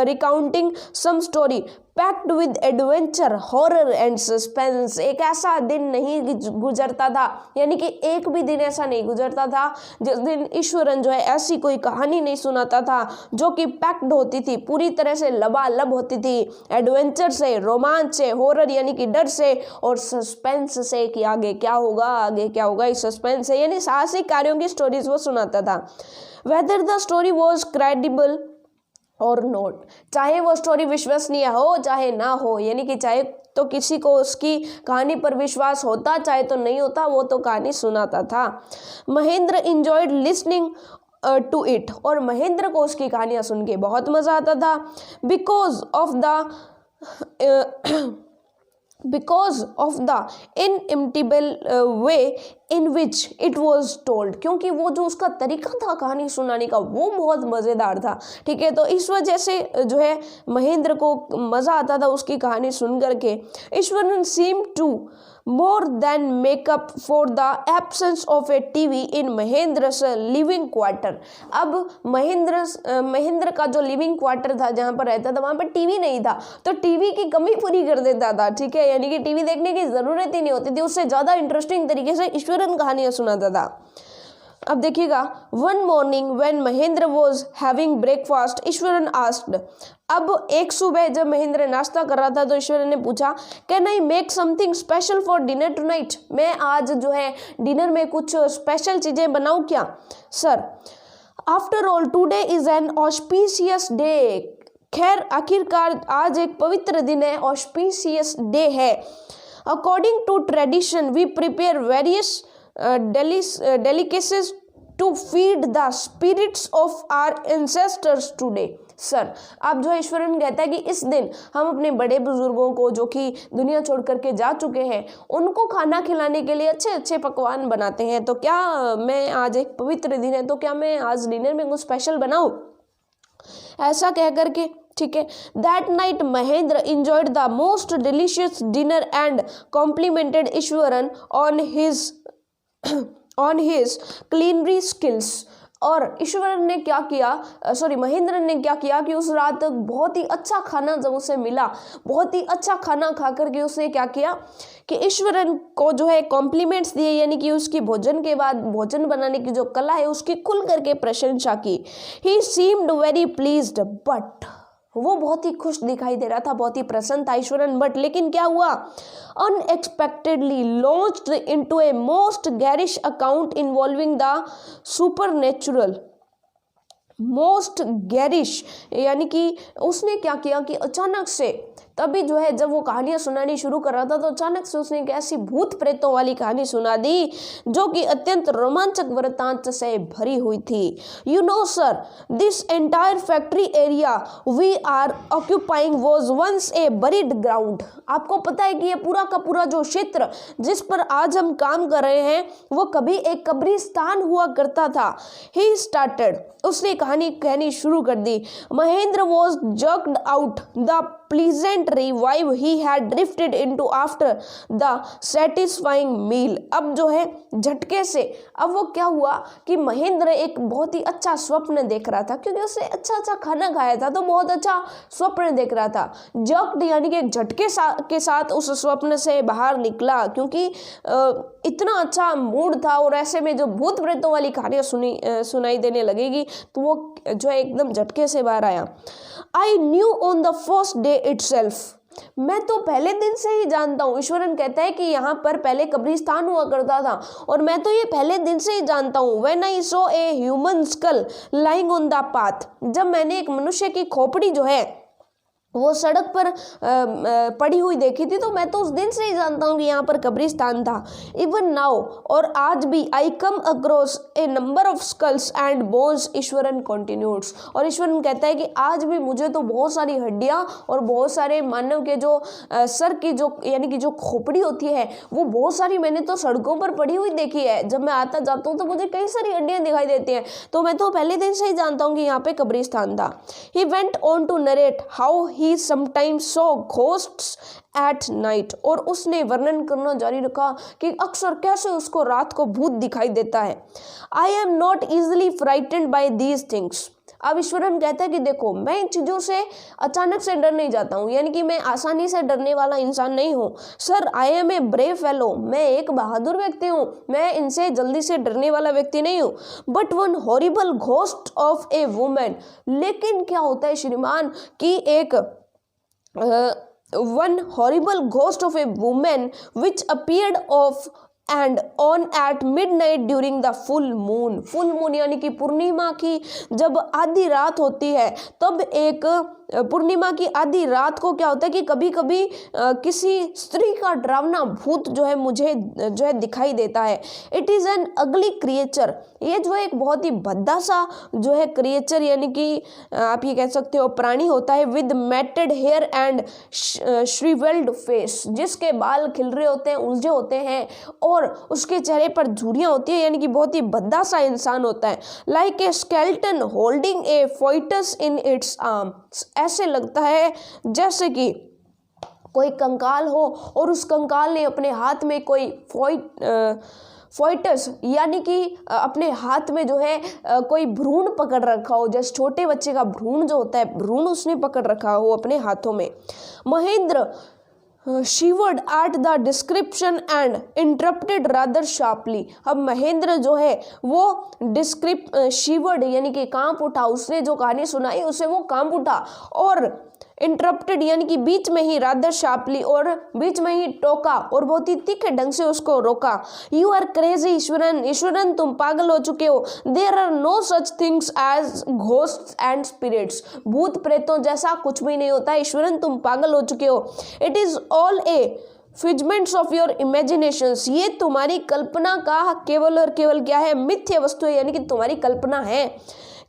recounting some story packed with adventure, horror and suspense. एक ऐसा दिन नहीं गुजरता था, यानी कि एक भी दिन ऐसा नहीं गुजरता था जिस दिन ईश्वरन जो है ऐसी कोई कहानी नहीं सुनाता था जो कि पैक्ड होती थी, पूरी तरह से लबालब होती थी, एडवेंचर से, रोमांच से, हॉरर यानी कि डर से, और सस्पेंस से कि आगे क्या होगा, आगे क्या होगा, इस सस्पेंस से, यानी साहसिक कार्यों की स्टोरीज वो सुनाता था। Whether the story was credible और नोट, चाहे वो स्टोरी विश्वसनीय हो चाहे ना हो, यानी कि चाहे तो किसी को उसकी कहानी पर विश्वास होता चाहे तो नहीं होता, वो तो कहानी सुनाता था। Mahendra enjoyed listening to it, और महेंद्र को उसकी कहानियां सुन के बहुत मजा आता था। Because of the inimitable way in which it was told, क्योंकि वो जो उसका तरीका था कहानी सुनाने का वो बहुत मज़ेदार था, ठीक है, तो इस वजह से जो है महेंद्र को मज़ा आता था उसकी कहानी सुन करके। Iswaran seem to more than make up for the absence of a TV in महेंद्र's living quarter। अब महेंद्र का जो लिविंग क्वार्टर था जहाँ पर रहता था वहाँ पर टीवी नहीं था, तो टीवी की कमी पूरी कर देता था, ठीक है, यानी कि टीवी देखने की ज़रूरत ही नहीं होती थी, उससे ज़्यादा इंटरेस्टिंग तरीके से ईश्वरन कहानियाँ सुनाता था। अब देखिएगा, one morning when Mahendra was having breakfast Eswaran asked, अब एक सुबह जब महेंद्र नाश्ता कर रहा था तो ईश्वरन ने पूछा, can I make something special for dinner tonight, मैं आज जो है डिनर में कुछ स्पेशल चीज़ें बनाऊँ क्या? Sir, after all today is an auspicious day, खैर आखिरकार आज एक पवित्र दिन है, ऑस्पिशियस डे है। According to tradition we prepare various delicacies to feed the spirits of our ancestors today। Sir, अब जो ईश्वरन कहता है कि इस दिन हम अपने बड़े बुजुर्गों को जो कि दुनिया छोड़ करके जा चुके हैं उनको खाना खिलाने के लिए अच्छे अच्छे पकवान बनाते हैं, तो क्या मैं आज एक पवित्र दिन है तो क्या मैं आज डिनर में कुछ स्पेशल बनाऊं? ऐसा कह करके, ठीक है, that night Mahendra enjoyed the most delicious dinner and complimented Iswaran on his culinary skills. और ईश्वरन ने क्या किया, महेंद्र ने क्या किया कि उस रात बहुत ही अच्छा खाना जब उसे मिला, बहुत ही अच्छा खाना खा करके उसने क्या किया कि ईश्वरन को जो है कॉम्प्लीमेंट्स दिए, यानी कि उसकी भोजन के बाद भोजन बनाने की जो कला है उसकी खुल करके प्रशंसा की। ही सीम्ड वेरी प्लीज्ड, बट वो बहुत ही खुश दिखाई दे रहा था, बहुत ही प्रसन्न था ईश्वरन, बट लेकिन क्या हुआ, unexpectedly launched into a most garish account involving the supernatural. Most garish यानी कि उसने क्या किया कि अचानक से तभी जो है जब वो कहानियां सुनानी शुरू कर रहा था तो अचानक से उसने एक ऐसी भूत प्रेतों वाली कहानी सुना दी जो कि अत्यंत रोमांचक वृत्तांत से भरी हुई थी। You know sir, this entire factory area we are occupying was once a buried ground. आपको पता है कि ये पूरा का पूरा जो क्षेत्र जिस पर आज हम काम कर रहे हैं वो कभी एक कब्रिस्तान हुआ करता था। ही स्टार्टेड, उसने कहानी कहनी शुरू कर दी। Mahendra was jerked out the pleasant revive he had drifted into after the satisfying meal। अब जो है झटके से अब वो क्या हुआ कि महेंद्र एक बहुत ही अच्छा स्वप्न देख रहा था, क्योंकि उसने अच्छा अच्छा खाना खाया था तो बहुत अच्छा स्वप्न देख रहा था। जर्क्ड यानी कि एक झटके के साथ उस स्वप्न से बाहर निकला, क्योंकि इतना अच्छा मूड था और ऐसे में जो भूत प्रेतों वाली कहानियां सुनाई देने लगेगी तो वो जो है एकदम झटके से बाहर आया। I knew on the first day itself, मैं तो पहले दिन से ही जानता हूँ। ईश्वरन कहता है कि यहाँ पर पहले कब्रिस्तान हुआ करता था और मैं तो ये पहले दिन से ही जानता हूँ। When I saw a human school lying on the path, जब मैंने एक मनुष्य की खोपड़ी जो है वो सड़क पर पड़ी हुई देखी थी, तो मैं तो उस दिन से ही जानता हूँ कि यहाँ पर कब्रिस्तान था। इवन नाउ, और आज भी, I come across a number of skulls and bones, Iswaran continues. और ईश्वरन कहता है कि आज भी मुझे तो बहुत सारी हड्डियाँ और बहुत सारे मानव के जो सर की जो यानी कि जो खोपड़ी होती है वो बहुत सारी मैंने तो सड़कों पर पड़ी हुई देखी है। जब मैं आता जाता हूँ तो मुझे कई सारी हड्डियाँ दिखाई देती हैं, तो मैं तो पहले दिन से ही जानता हूँ कि यहाँ पे कब्रिस्तान था। He went on to narrate how he sometimes saw ghosts at night, और उसने वर्णन करना जारी रखा कि अक्सर कैसे उसको रात को भूत दिखाई देता है। I am not easily frightened by these things। अब ईश्वरन कहता है कि देखो, मैं इन चीज़ों से अचानक से डर नहीं जाता हूँ, यानी कि मैं आसानी से डरने वाला इंसान नहीं हूँ। Sir, I am a brave fellow, मैं एक बहादुर व्यक्ति हूँ, मैं इनसे जल्दी से डरने वाला व्यक्ति नहीं हूँ। But one horrible ghost of a women, लेकिन क्या होता है श्रीमान कि एक one horrible ghost of a woman which appeared off and on at midnight during the full moon यानी कि पूर्णिमा की जब आधी रात होती है, तब एक पूर्णिमा की आधी रात को क्या होता है कि कभी कभी किसी स्त्री का डरावना भूत जो है मुझे जो है दिखाई देता है। इट इज़ एन अगली क्रिएचर, ये जो है एक बहुत ही भद्दा सा जो है क्रिएचर यानी कि आप ये कह सकते हो प्राणी होता है, with matted hair and shrivelled face, जिसके बाल खिल रहे होते हैं, उलझे होते हैं और उसके चेहरे पर झुर्रियाँ होती है, यानी कि बहुत ही भद्दा सा इंसान होता है। Like a skeleton holding a foetus in its arm, ऐसे लगता है जैसे कि कोई कंकाल हो और उस कंकाल ने अपने हाथ में कोई फोइटस यानी कि अपने हाथ में जो है कोई भ्रूण पकड़ रखा हो, जैसे छोटे बच्चे का भ्रूण जो होता है, भ्रूण उसने पकड़ रखा हो अपने हाथों में। Mahendra शिवर्ड at the description and interrupted rather sharply. अब महेंद्र जो है वो शिवर्ड यानी कि कांप उठा, उसने जो कहानी सुनाई उसे वो कांप उठा, और इंटरप्टेड यानी कि बीच में ही, रादर शार्पली और बीच में ही टोका और बहुत ही तीखे ढंग से उसको रोका। यू आर क्रेजी ईश्वरन तुम पागल हो चुके हो। There are no such things as ghosts and spirits, भूत प्रेतों जैसा कुछ भी नहीं होता, ईश्वरन तुम पागल हो चुके हो। It is all a figments of your imaginations, ये तुम्हारी कल्पना का केवल और केवल क्या है, मिथ्य वस्तु है, यानी कि तुम्हारी कल्पना है।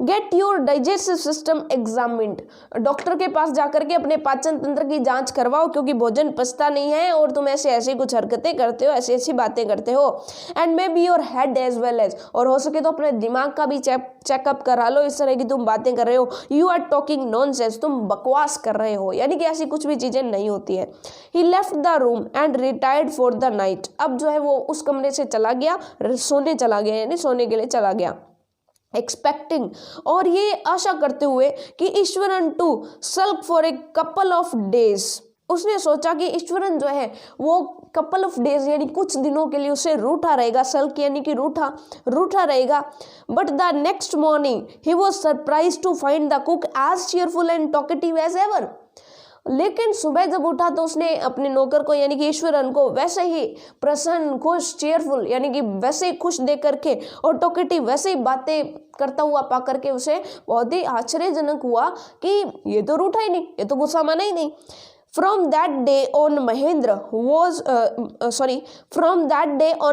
Get your digestive system examined, doctor के पास जाकर के अपने पाचन तंत्र की जांच करवाओ, क्योंकि भोजन पचता नहीं है और तुम ऐसे कुछ हरकतें करते हो, ऐसी बातें करते हो। And maybe your head as well as, और हो सके तो अपने दिमाग का भी चेकअप करा लो, इस तरह की तुम बातें कर रहे हो। यू आर टॉकिंग नॉनसेंस, तुम बकवास कर रहे हो, यानी कि ऐसी कुछ भी चीज़ें नहीं होती है। He left the room and retired for the night, अब जो है वो उस कमरे से चला गया, सोने चला गया, यानी सोने के लिए चला गया। एक्सपेक्टिंग, और ये आशा करते हुए कि Iswaran to sulk for a couple of days, उसने सोचा कि ईश्वरन जो है वो कपल ऑफ डेज यानी कुछ दिनों के लिए उसे रूठा रहेगा, सल्क यानी कि रूठा रहेगा। But the next morning he was surprise to find the cook as cheerful and talkative as ever, लेकिन सुबह जब उठा तो उसने अपने नौकर को यानी कि ईश्वरन को वैसे ही प्रसन्न, खुश, चेयरफुल यानी कि वैसे ही खुश देख करके और टॉकेटिव वैसे ही बातें करता हुआ पा करके उसे बहुत ही आश्चर्यजनक हुआ कि ये तो रूठा ही नहीं, ये तो गुस्सा माना ही नहीं। From that day on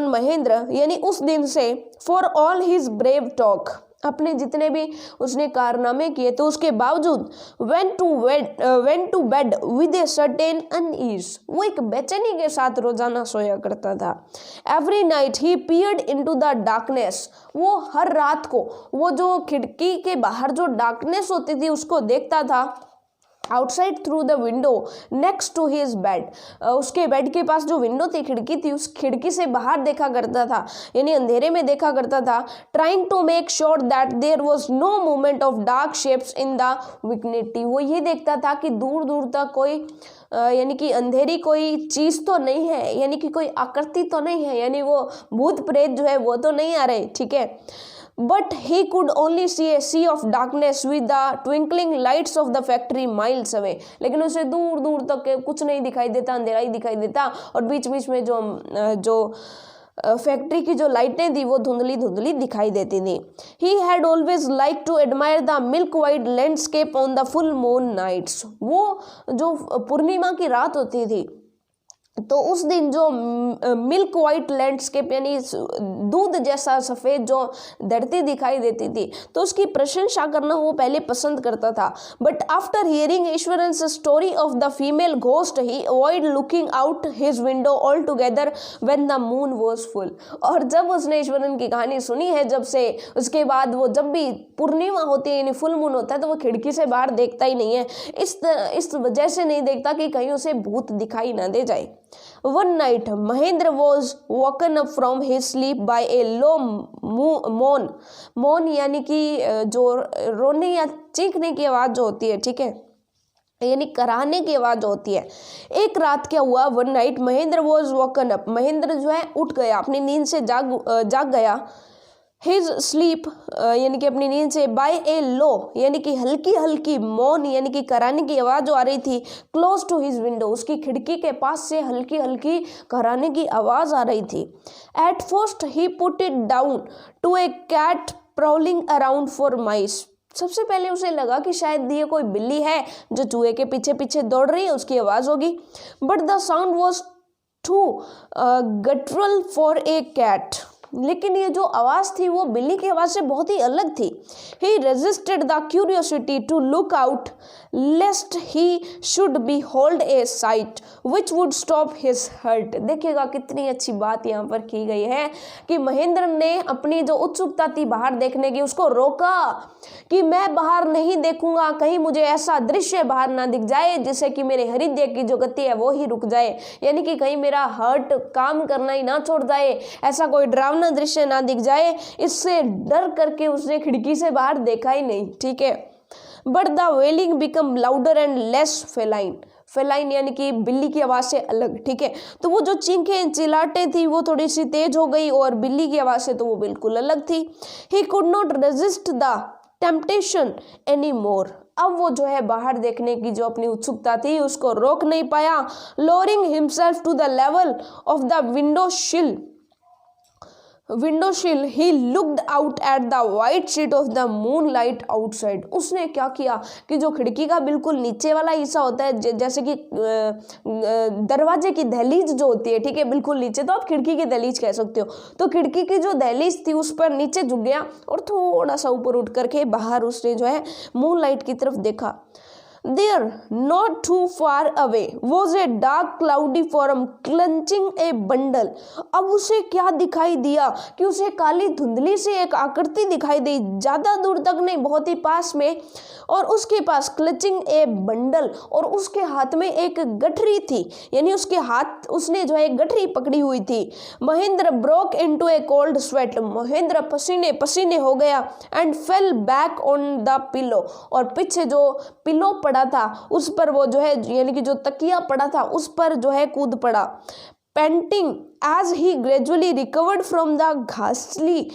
Mahendra यानी उस दिन से, for all his brave talk, अपने जितने भी उसने कारनामे किए तो उसके बावजूद, went to bed with a certain unease, वो एक बेचैनी के साथ रोजाना सोया करता था। Every night he peered into the darkness, वो हर रात को वो जो खिड़की के बाहर जो डार्कनेस होती थी उसको देखता था। Outside through the window next to his bed, उसके बेड के पास जो विंडो थी, खिड़की थी, उस खिड़की से बाहर देखा करता था, यानी अंधेरे में देखा करता था। Trying to make sure that there was no movement of dark shapes in the vicinity, वो ये देखता था कि दूर दूर तक कोई यानी कि अंधेरी कोई चीज़ तो नहीं है, यानी कि कोई आकृति तो नहीं है, यानी वो भूत प्रेत जो है वो तो नहीं आ रहे, ठीक है। But he could only see a sea of darkness with the twinkling lights of the factory miles away, लेकिन उसे दूर दूर तक कुछ नहीं दिखाई देता, अंधेरा ही दिखाई देता, और बीच बीच में जो फैक्ट्री की जो लाइटें थी वो धुंधली धुंधली दिखाई देती थी। He had always like to admire the milk white landscape on the full moon nights. वो जो पूर्णिमा की रात होती थी तो उस दिन जो मिल्क वाइट लैंडस्केप यानी दूध जैसा सफ़ेद जो धरती दिखाई देती थी तो उसकी प्रशंसा करना वो पहले पसंद करता था। But after hearing Iswaran's story of the female ghost he avoid looking out his window altogether when the moon was full. और जब उसने ईश्वरन की कहानी सुनी है जब से, उसके बाद वो जब भी पूर्णिमा होती है यानी फुल मून होता है तो वो खिड़की से बाहर देखता ही नहीं है। इस वजह से नहीं देखता कि कहीं उसे भूत दिखाई ना दे जाए। One night, Mahendra was woken up from his sleep by a low moan. मोन यानी कि जो रोने या चीखने की आवाज़ जो होती है, ठीक है, यानी कराहने की आवाज़ होती है। एक रात क्या हुआ, one night Mahendra was woken up, Mahendra जो है उठ गया, अपनी नींद से जाग गया। हिज स्लीप यानी कि अपनी नींद से, बाय ए लो यानी कि हल्की हल्की, मौन यानी कि कराने की आवाज़ जो आ रही थी, क्लोज टू हिज विंडो उसकी खिड़की के पास से हल्की हल्की कराने की आवाज़ आ रही थी। At first he put it down to a cat prowling around for mice. सबसे पहले उसे लगा कि शायद ये कोई बिल्ली है जो चूहे के पीछे पीछे दौड़ रही है, उसकी आवाज़ होगी। But the sound was too guttural for a cat, लेकिन ये जो आवाज़ थी वो बिल्ली की आवाज़ से बहुत ही अलग थी। He resisted the curiosity to look out lest he should behold a sight which would stop his heart. देखिएगा कितनी अच्छी बात यहाँ पर की गई है कि महेंद्र ने अपनी जो उत्सुकता थी बाहर देखने की उसको रोका कि मैं बाहर नहीं देखूंगा, कहीं मुझे ऐसा दृश्य बाहर ना दिख जाए जिससे कि मेरे हृदय की जो गति है वो ही रुक जाए, यानी कि कहीं मेरा हार्ट काम करना ही ना छोड़ जाए, ऐसा कोई डरावना दृश्य ना दिख जाए। इससे डर करके उसने खिड़की से बाहर देखा ही नहीं, ठीक है। But the wailing become louder and less feline, feline यानी कि बिल्ली की आवाज़ से अलग, ठीक है। तो वो जो चीखें चिल्लाटें थी वो थोड़ी सी तेज हो गई और बिल्ली की आवाज़ से तो वो बिल्कुल अलग थी। ही could not resist the temptation any more. अब वो जो है बाहर देखने की जो अपनी उत्सुकता थी उसको रोक नहीं पाया। Lowering himself to the level of the window sill he looked out at the white sheet of the moonlight outside. उसने क्या किया कि जो खिड़की का बिल्कुल नीचे वाला हिस्सा होता है, जैसे कि दरवाजे की दहलीज जो होती है, ठीक है, बिल्कुल नीचे, तो आप खिड़की की दहलीज कह सकते हो। तो खिड़की की जो दहलीज थी उस पर नीचे झुक गया और थोड़ा सा ऊपर उठ करके बाहर उसने जो है मून लाइट की तरफ देखा। There, not too far away, was a dark cloudy form clutching a bundle. अब उसे क्या दिखाई दिया कि उसे काली धुंधली से एक आकृति दिखाई दी, ज़्यादा दूर तक नहीं, बहुत ही पास में, और उसके पास क्लचिंग ए बंडल, और उसके हाथ में एक गठरी थी, यानी उसने जो है एक गठरी पकड़ी हुई थी। महेंद्र ब्रोक इनटू ए कोल्ड स्वेट, महेंद्र पसीने पसीने हो गया, and fell back on the pillow, और पीछे जो पिलो पड़ा था उस पर वो जो है यानी कि जो तकिया पड़ा था उस पर जो है कूद पड़ा। Panting as he gradually recovered from the घासली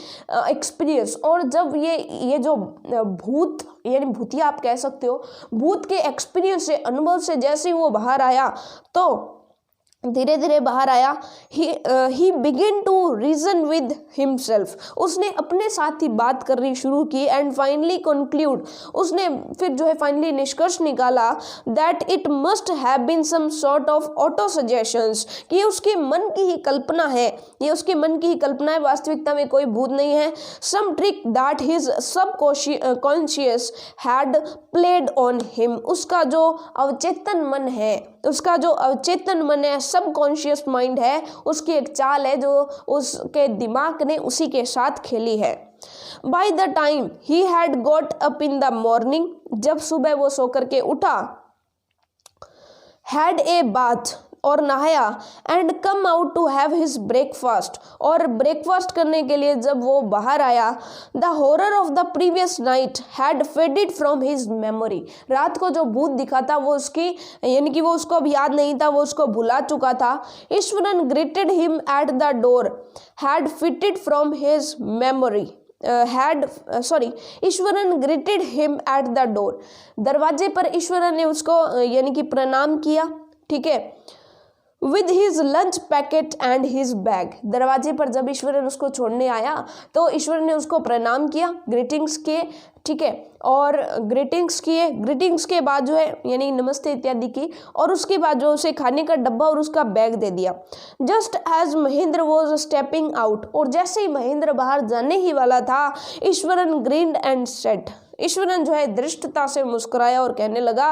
एक्सपीरियंस, और जब ये जो भूत यानी भूतिया आप कह सकते हो, भूत के एक्सपीरियंस से, अनुभव से जैसे ही वो बाहर आया तो धीरे धीरे बाहर आया। He begin to reason with himself, उसने अपने साथ ही बात करनी शुरू की। एंड फाइनली कंक्लूड, उसने फिर जो है फाइनली निष्कर्ष निकाला that it must have been some sort of autosuggestions, कि उसके मन की ही कल्पना है, ये उसके मन की ही कल्पना है, वास्तविकता में कोई भूत नहीं है। Some trick that his subconscious had played on him, उसका जो अवचेतन मन है, सबकॉन्शियस माइंड है, उसकी एक चाल है जो उसके दिमाग ने उसी के साथ खेली है। By the time he had got up in the morning, जब सुबह वो सो करके उठा, हैड ए बाथ, और नहाया, and come out to have his breakfast, और ब्रेकफास्ट करने के लिए जब वो बाहर आया, the horror of the previous night had faded from his memory, रात को जो भूत दिखा था वो उसकी यानी कि वो उसको अब याद नहीं था, वो उसको भुला चुका था। Eswaran greeted him at the door had fitted from his memory Eswaran greeted him at the door, दरवाजे पर ईश्वरन ने उसको यानी कि प्रणाम किया, ठीक है। With his lunch packet and his bag. दरवाजे पर जब ईश्वरन उसको छोड़ने आया तो ईश्वर ने उसको प्रणाम किया, ग्रीटिंग्स किए, ठीक है, और ग्रीटिंग्स के बाद जो है यानी नमस्ते इत्यादि की, और उसके बाद जो उसे खाने का डब्बा और उसका बैग दे दिया। Just as Mahendra was stepping out, और जैसे ही महेंद्र बाहर जाने ही वाला था, Iswaran grinned and said, Iswaran जो है दृष्टता से मुस्कुराया और कहने लगा,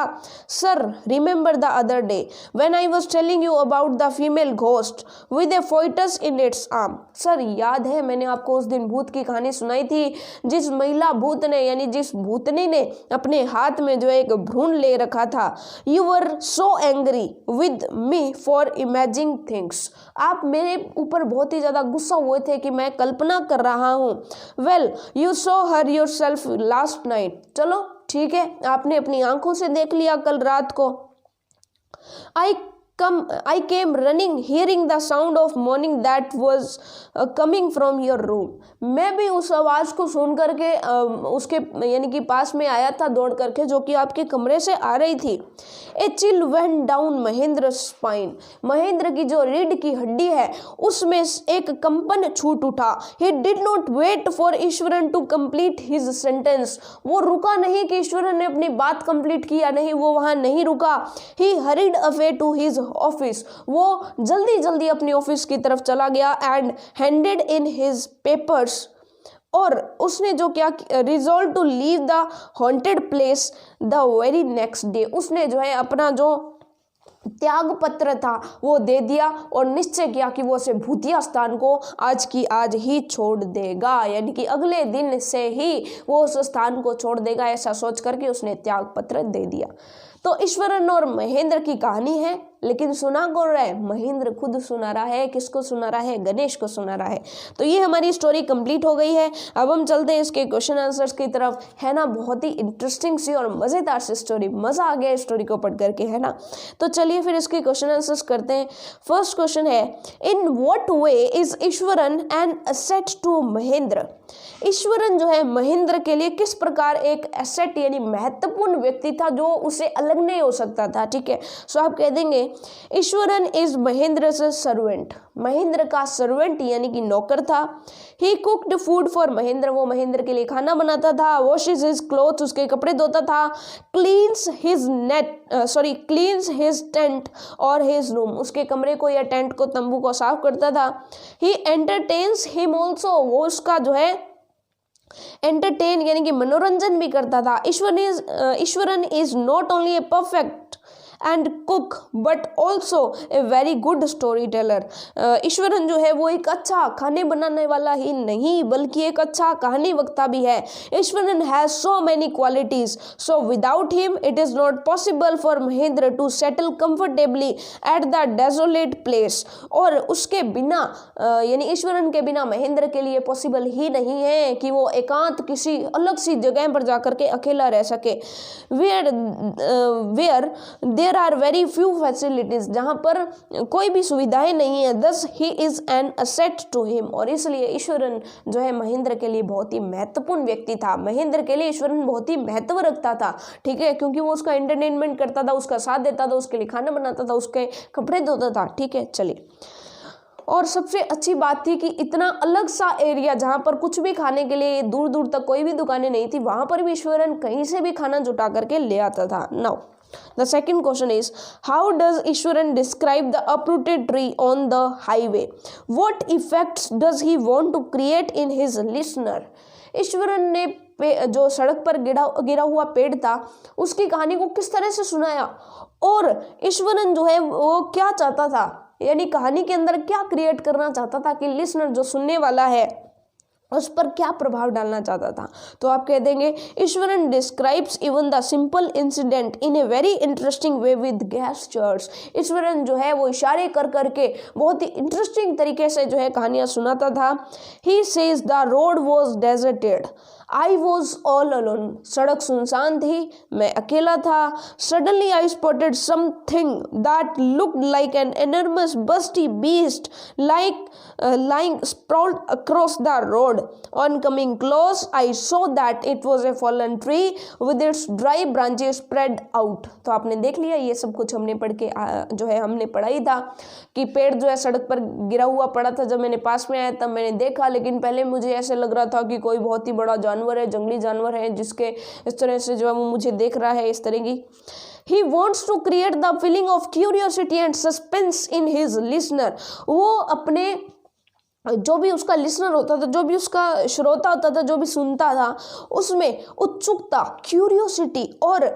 sir remember the other day when I was telling you about the female ghost with a foetus in its arm. Sir याद है मैंने आपको उस दिन भूत की कहानी सुनाई थी, जिस महिला भूत ने यानी जिस भूतनी ने अपने हाथ में जो एक भ्रूण ले रखा था। You were so angry with me for imaging things, आप मेरे ऊपर बहुत ही ज़्यादा गुस्सा हुए थे कि मैं कल्पना कर रहा हूँ। Well you so her your self last night, चलो ठीक है, आपने अपनी आंखों से देख लिया कल रात को। I came running hearing the sound of mourning that was coming from your room। मैं भी उस आवाज़ को सुन करके उसके यानी कि पास में आया था दौड़ करके, जो कि आपके कमरे से आ रही थी। A chill went down Mahendra spine, Mahendra की जो रीढ़ की हड्डी है उसमें एक कंपन छूट उठा। He did not wait for Iswaran to complete his sentence, वो रुका नहीं कि ईश्वरन ने अपनी बात कंप्लीट किया, नहीं, वो वहाँ नहीं रुका। He hurried away to his office, वो जल्दी जल्दी अपने ऑफिस की तरफ चला गया। And handed in his papers, और उसने जो क्या resolve to leave the haunted place the very next day, उसने जो है अपना जो त्याग पत्र था वो दे दिया और निश्चय किया कि वो उसे भूतिया स्थान को आज की आज ही छोड़ देगा, यानी कि अगले दिन से ही वो उस स्थान को छोड़ देगा, ऐसा सोच करके उसने त्याग पत्र दे दिया। तो ईश्वरन और महेंद्र की कहानी है, लेकिन सुना कौन रहा है? महेंद्र खुद सुना रहा है। किसको सुना रहा है? गणेश को सुना रहा है। तो ये हमारी स्टोरी कंप्लीट हो गई है। अब हम चलते हैं इसके क्वेश्चन आंसर्स की तरफ, है ना। बहुत ही इंटरेस्टिंग सी और मज़ेदार सी स्टोरी, मज़ा आ गया स्टोरी को पढ़ करके, है ना। तो चलिए फिर इसके क्वेश्चन आंसर्स करते हैं। फर्स्ट क्वेश्चन है, in what way is Iswaran an asset to Mahendra. Iswaran जो है महेंद्र के लिए किस प्रकार एक एसेट यानी महत्वपूर्ण व्यक्ति था जो उसे अलग नहीं हो सकता था, ठीक है। सो आप कह देंगे ईश्वरन इज महेंद्र से सर्वेंट, महेंद्र का सर्वेंट यानी कि नौकर था। ही कुक्ड फूड फॉर महेंद्र, वो महेंद्र के लिए खाना बनाता था। वॉशेज हिज क्लोथ्स, उसके कपड़े धोता था। क्लीन्स हिज टेंट और हिज रूम, उसके कमरे को या टेंट को, तंबू को साफ करता था। ही एंटरटेन्स हिम ऑल्सो, वो उसका जो है एंटरटेन यानी कि मनोरंजन भी करता था। Eswaran is not only a perfect and cook but also a very good story teller. Eswaran जो है वो एक अच्छा खाने बनाने वाला ही नहीं बल्कि एक अच्छा कहानी वक्ता भी है। Iswaran has so many qualities, so without him it is not possible for Mahendra to settle comfortably at the desolate place. और उसके बिना यानी ईश्वरन के बिना महेंद्र के लिए पॉसिबल ही नहीं है कि वो एकांत किसी अलग सी जगह पर जाकर के अकेला रह सके। Where there are very few facilities, जहाँ पर कोई भी सुविधाएं नहीं है। Thus he is an asset to him, और इसलिए ईश्वरन जो है महेंद्र के लिए बहुत ही महत्वपूर्ण व्यक्ति था। महेंद्र के लिए ईश्वरन बहुत ही महत्व रखता था, ठीक है, क्योंकि वो उसका एंटरटेनमेंट करता था, उसका साथ देता था, उसके लिए खाना बनाता था, उसके कपड़े धोता था, ठीक है। चलिए, और सबसे अच्छी बात थी कि इतना अलग सा एरिया जहाँ पर कुछ भी खाने के लिए दूर दूर तक कोई भी दुकानें नहीं थी, वहाँ पर भी ईश्वरन कहीं से भी खाना जुटा करके ले आता था। Now the second question is, how does Ishwaran describe the uprooted tree on the highway? What effects does he want to create in his listener? Eswaran ने जो सड़क पर गिरा हुआ पेड़ था उसकी कहानी को किस तरह से सुनाया, और ईश्वरन जो है वो क्या चाहता था, यानी कहानी के अंदर क्या क्रिएट करना चाहता था कि लिसनर जो सुनने वाला है उस पर क्या प्रभाव डालना चाहता था। तो आप कह देंगे Eswaran describes even the simple incident in a very interesting way with gestures. Eswaran जो है वो इशारे कर करके बहुत ही इंटरेस्टिंग तरीके से जो है कहानियाँ सुनाता था। He says the road was deserted, I was all alone, सड़क सुनसान थी, मैं अकेला था। Suddenly I spotted something that looked like an enormous bushy beast, like lying sprawled across the road. On coming close, I saw that it was a fallen tree with its dry branches spread out. तो आपने देख लिया, ये सब कुछ हमने पढ़ के जो है हमने पढ़ा ही था कि पेड़ जो है सड़क पर गिरा हुआ पड़ा था। जब मैंने पास में आया तब मैंने देखा, लेकिन पहले मुझे ऐसे लग रहा था कि कोई बहुत ही बड़ा जानवर है, जंगली जानवर है, जिसके इस तरह से जो है वो मुझे देख रहा है इस तरह की। He wants to create the feeling of curiosity and suspense in his listener. वो अपने जो भी उसका लिसनर होता था, जो भी उसका श्रोता होता था, जो भी सुनता था, उसमें उत्सुकता, क्यूरियोसिटी और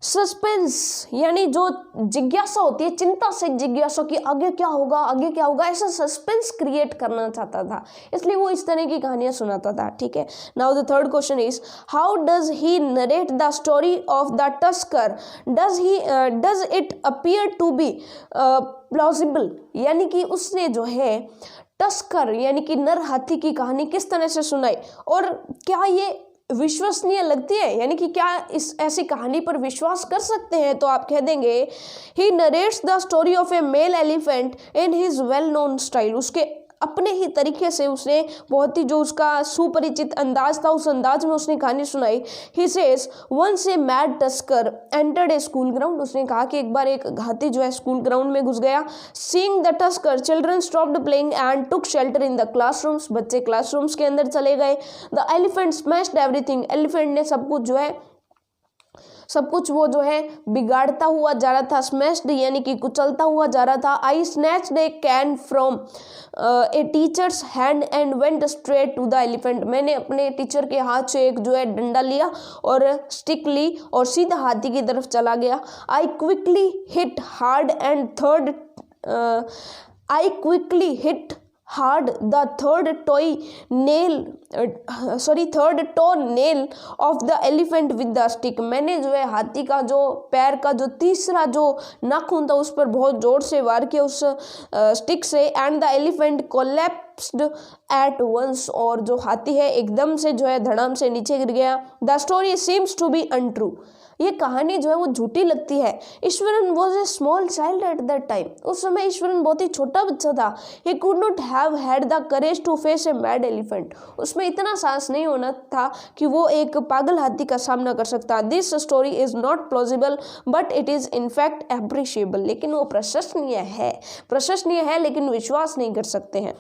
सस्पेंस यानी जो जिज्ञासा होती है, चिंता से जिज्ञासा कि आगे क्या होगा, आगे क्या होगा, ऐसा सस्पेंस क्रिएट करना चाहता था, इसलिए वो इस तरह की कहानियां सुनाता था। ठीक है, now the third question is how does he narrate the story of the tusker, does it appear to be plausible, यानी कि उसने जो है टस्कर यानी कि नर हाथी की कहानी किस तरह से सुनाई और क्या ये विश्वसनीय लगती है, यानी कि क्या इस ऐसी कहानी पर विश्वास कर सकते हैं। तो आप कह देंगे he narrates the story of a male elephant in his well known style, उसके अपने ही तरीके से उसने बहुत ही जो उसका सुपरिचित अंदाज था उस अंदाज में उसने कहानी सुनाई। He says once a mad tusker entered a school ground, उसने कहा कि एक बार एक हाथी जो है स्कूल ग्राउंड में घुस गया। Seeing the tusker children stopped playing and took shelter in the classrooms, बच्चे क्लासरूम्स के अंदर चले गए। The elephant smashed everything, elephant ने सब कुछ जो है सब कुछ वो जो है बिगाड़ता हुआ जा रहा था, स्मैश्ड यानी कि कुचलता हुआ जा रहा था। I snatched a cane from a teacher's hand and went straight to the elephant, मैंने अपने टीचर के हाथ से एक जो है डंडा लिया और स्टिक ली और सीधा हाथी की तरफ चला गया। I quickly hit hard and third hard the third toe nail of the elephant with the stick, मैंने जो है हाथी का जो पैर का जो तीसरा जो नाखून था उस पर बहुत जोर से वार किया उस स्टिक से। And the elephant collapsed at once, और जो हाथी है एकदम से जो है धड़ाम से नीचे गिर गया। The story seems to be untrue, ये कहानी जो है वो झूठी लगती है। Iswaran was a small child at that time, उस समय ईश्वरन बहुत ही छोटा बच्चा था। He could not have had the courage to face a mad elephant, उसमें इतना साहस नहीं होना था कि वो एक पागल हाथी का सामना कर सकता। This story is not plausible but it is in fact appreciable, लेकिन वो प्रशंसनीय है लेकिन विश्वास नहीं कर सकते हैं।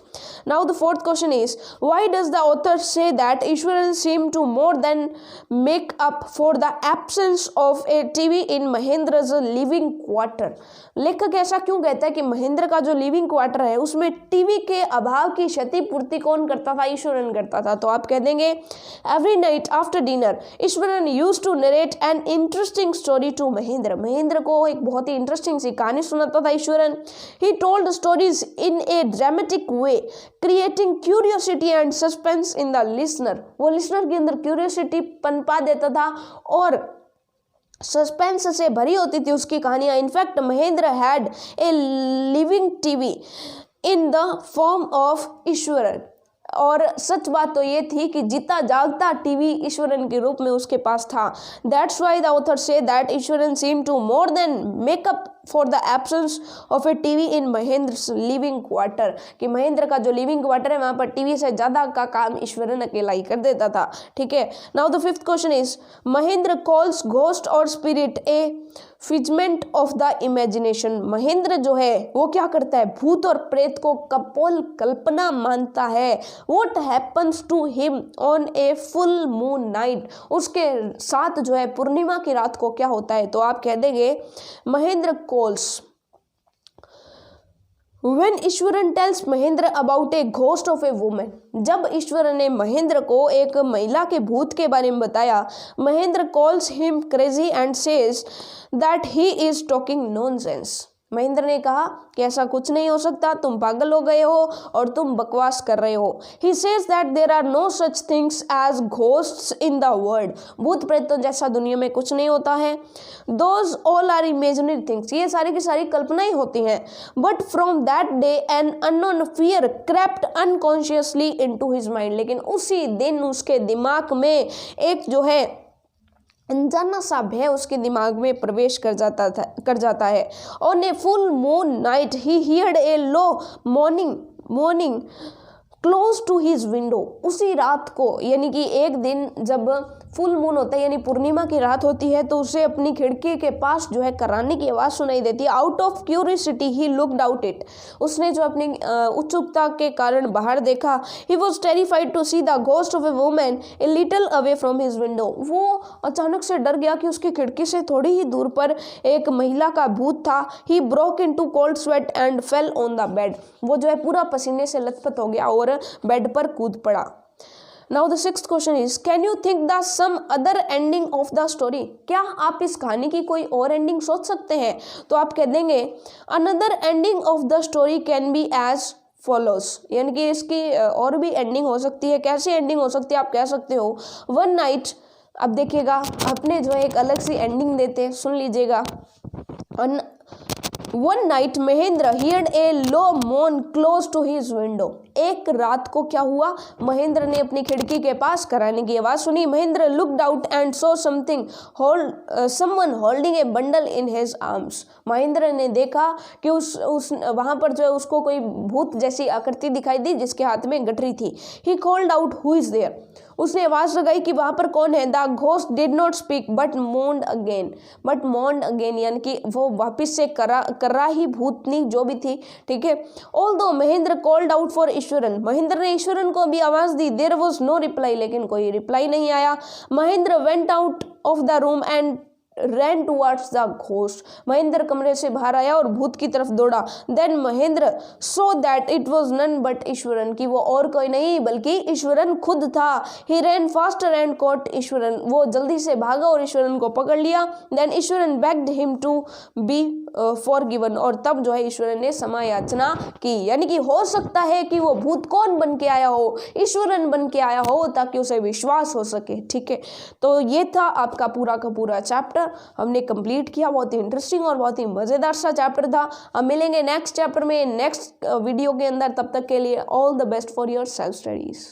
Now the fourth question is why does the author say that Iswaran seem to more than make up for the absence of a TV in Mahendra's living quarter, लेखक ऐसा क्यों कहता है कि महेंद्र का जो लिविंग क्वार्टर है उसमें टीवी के अभाव की क्षतिपूर्ति कौन करता था, ईश्वरन करता था। तो आप कह देंगे every night after dinner Iswaran used to narrate an interesting story to Mahendra, Mahendra को एक बहुत ही इंटरेस्टिंग सी कहानी सुनाता था Iswaran. He told stories in a dramatic way creating curiosity and suspense in the listener, वो लिसनर के अंदर क्यूरियोसिटी पनपा देता था और सस्पेंस से भरी होती थी उसकी कहानियां। In fact Mahendra had a living TV in the form of Eswaran, और सच बात तो ये थी कि जीता जागता टीवी ईश्वरन के रूप में उसके पास था। That's why the author say that Iswaran seem to more than make up for the absence of a TV in Mahendra living quarter, कि महेंद्र का जो लिविंग क्वार्टर है वहाँ पर टीवी से ज़्यादा का काम ईश्वरन अकेला ही कर देता था। ठीक है, now the fifth question is Mahendra calls ghost और spirit a figment of the imagination, Mahendra जो है वो क्या करता है, भूत और प्रेत को कपोल कल्पना मानता है। What happens to him on a full moon night, उसके साथ जो है पूर्णिमा की रात को क्या होता है। तो आप कह देंगे Mahendra calls When Iswaran tells Mahendra about a ghost of a women, जब ईश्वरन ने महेंद्र को एक महिला के भूत के बारे में बताया, Mahendra calls him crazy and says that he is talking nonsense, Mahendra ने कहा कि ऐसा कुछ नहीं हो सकता, तुम पागल हो गए हो और तुम बकवास कर रहे हो। He says that there are no such things as ghosts in the world, भूत प्रेत तो जैसा दुनिया में कुछ नहीं होता है। Those all are imaginary things, ये सारी की सारी कल्पनाएं होती हैं। But from that day an unknown fear crept unconsciously into his mind, लेकिन उसी दिन उसके दिमाग में एक जो है अनजाना सा भय उसके दिमाग में प्रवेश कर जाता है। On a full moon night he heard a low morning morning close to his window, उसी रात को, यानी कि एक दिन जब फुल मून होता है यानी पूर्णिमा की रात होती है, तो उसे अपनी खिड़की के पास जो है कराने की आवाज़ सुनाई देती है। Out of curiosity he looked out it, उसने जो अपनी उत्सुकता के कारण बाहर देखा। He was terrified to see the ghost of a woman a little away from his window, वो अचानक से डर गया कि उसकी खिड़की से थोड़ी ही दूर पर एक महिला का भूत था। He broke into cold sweat and fell on the bed, वो जो है पूरा पसीने से लथपथ हो गया और बेड पर कूद पड़ा। Now the sixth question is, can you think the some other ending of the story, क्या आप इस कहानी की कोई और एंडिंग सोच सकते हैं? तो आप कह देंगे another ending of the story can be as follows, यानी कि इसकी और भी एंडिंग हो सकती है। कैसी एंडिंग हो सकती है? आप कह सकते हो वन नाइट, अब देखिएगा अपने जो है एक अलग सी एंडिंग देते हैं, सुन लीजिएगा। One night Mahendra heard a लो मोन क्लोज टू हिज विंडो, एक रात को क्या हुआ, महेंद्र ने अपनी खिड़की के पास कराने की आवाज सुनी। Mahendra looked out and saw something someone holding A bundle in his arms, Mahendra ने देखा कि उस वहां पर जो है उसको कोई भूत जैसी आकृति दिखाई दी जिसके हाथ में गठरी थी। He called out who is there, उसने आवाज लगाई कि वहां पर कौन है। The ghost did not speak but moaned again, यानी कि वो वापिस से कर्रा ही भूतनी जो भी थी, ठीक है। Although Mahendra called out for Eswaran, Mahendra ने ईश्वरन को भी आवाज दी। देयर वॉज नो रिप्लाई, लेकिन कोई रिप्लाई नहीं आया। Mahendra went out of the room and ran towards the ghost, Mahendra कमरे से बाहर आया और भूत की तरफ दौड़ा। Then Mahendra saw that it was none but Eswaran, की वो और कोई नहीं बल्कि ईश्वरन खुद था। He ran faster and caught Eswaran, वो जल्दी से भागा और ईश्वरन को पकड़ लिया। Then Eswaran begged him to be forgiven, और तब जो है ईश्वरन ने क्षमा याचना की, यानी कि हो सकता है कि वो भूत कौन बन के आया हो, ईश्वरन बन के आया हो, ताकि उसे विश्वास हो सके, ठीक है। तो ये था आपका पूरा का पूरा चैप्टर हमने कंप्लीट किया, बहुत ही इंटरेस्टिंग और बहुत ही मजेदार सा चैप्टर था। अब मिलेंगे नेक्स्ट चैप्टर में नेक्स्ट वीडियो के अंदर, तब तक के लिए all the best for your self studies.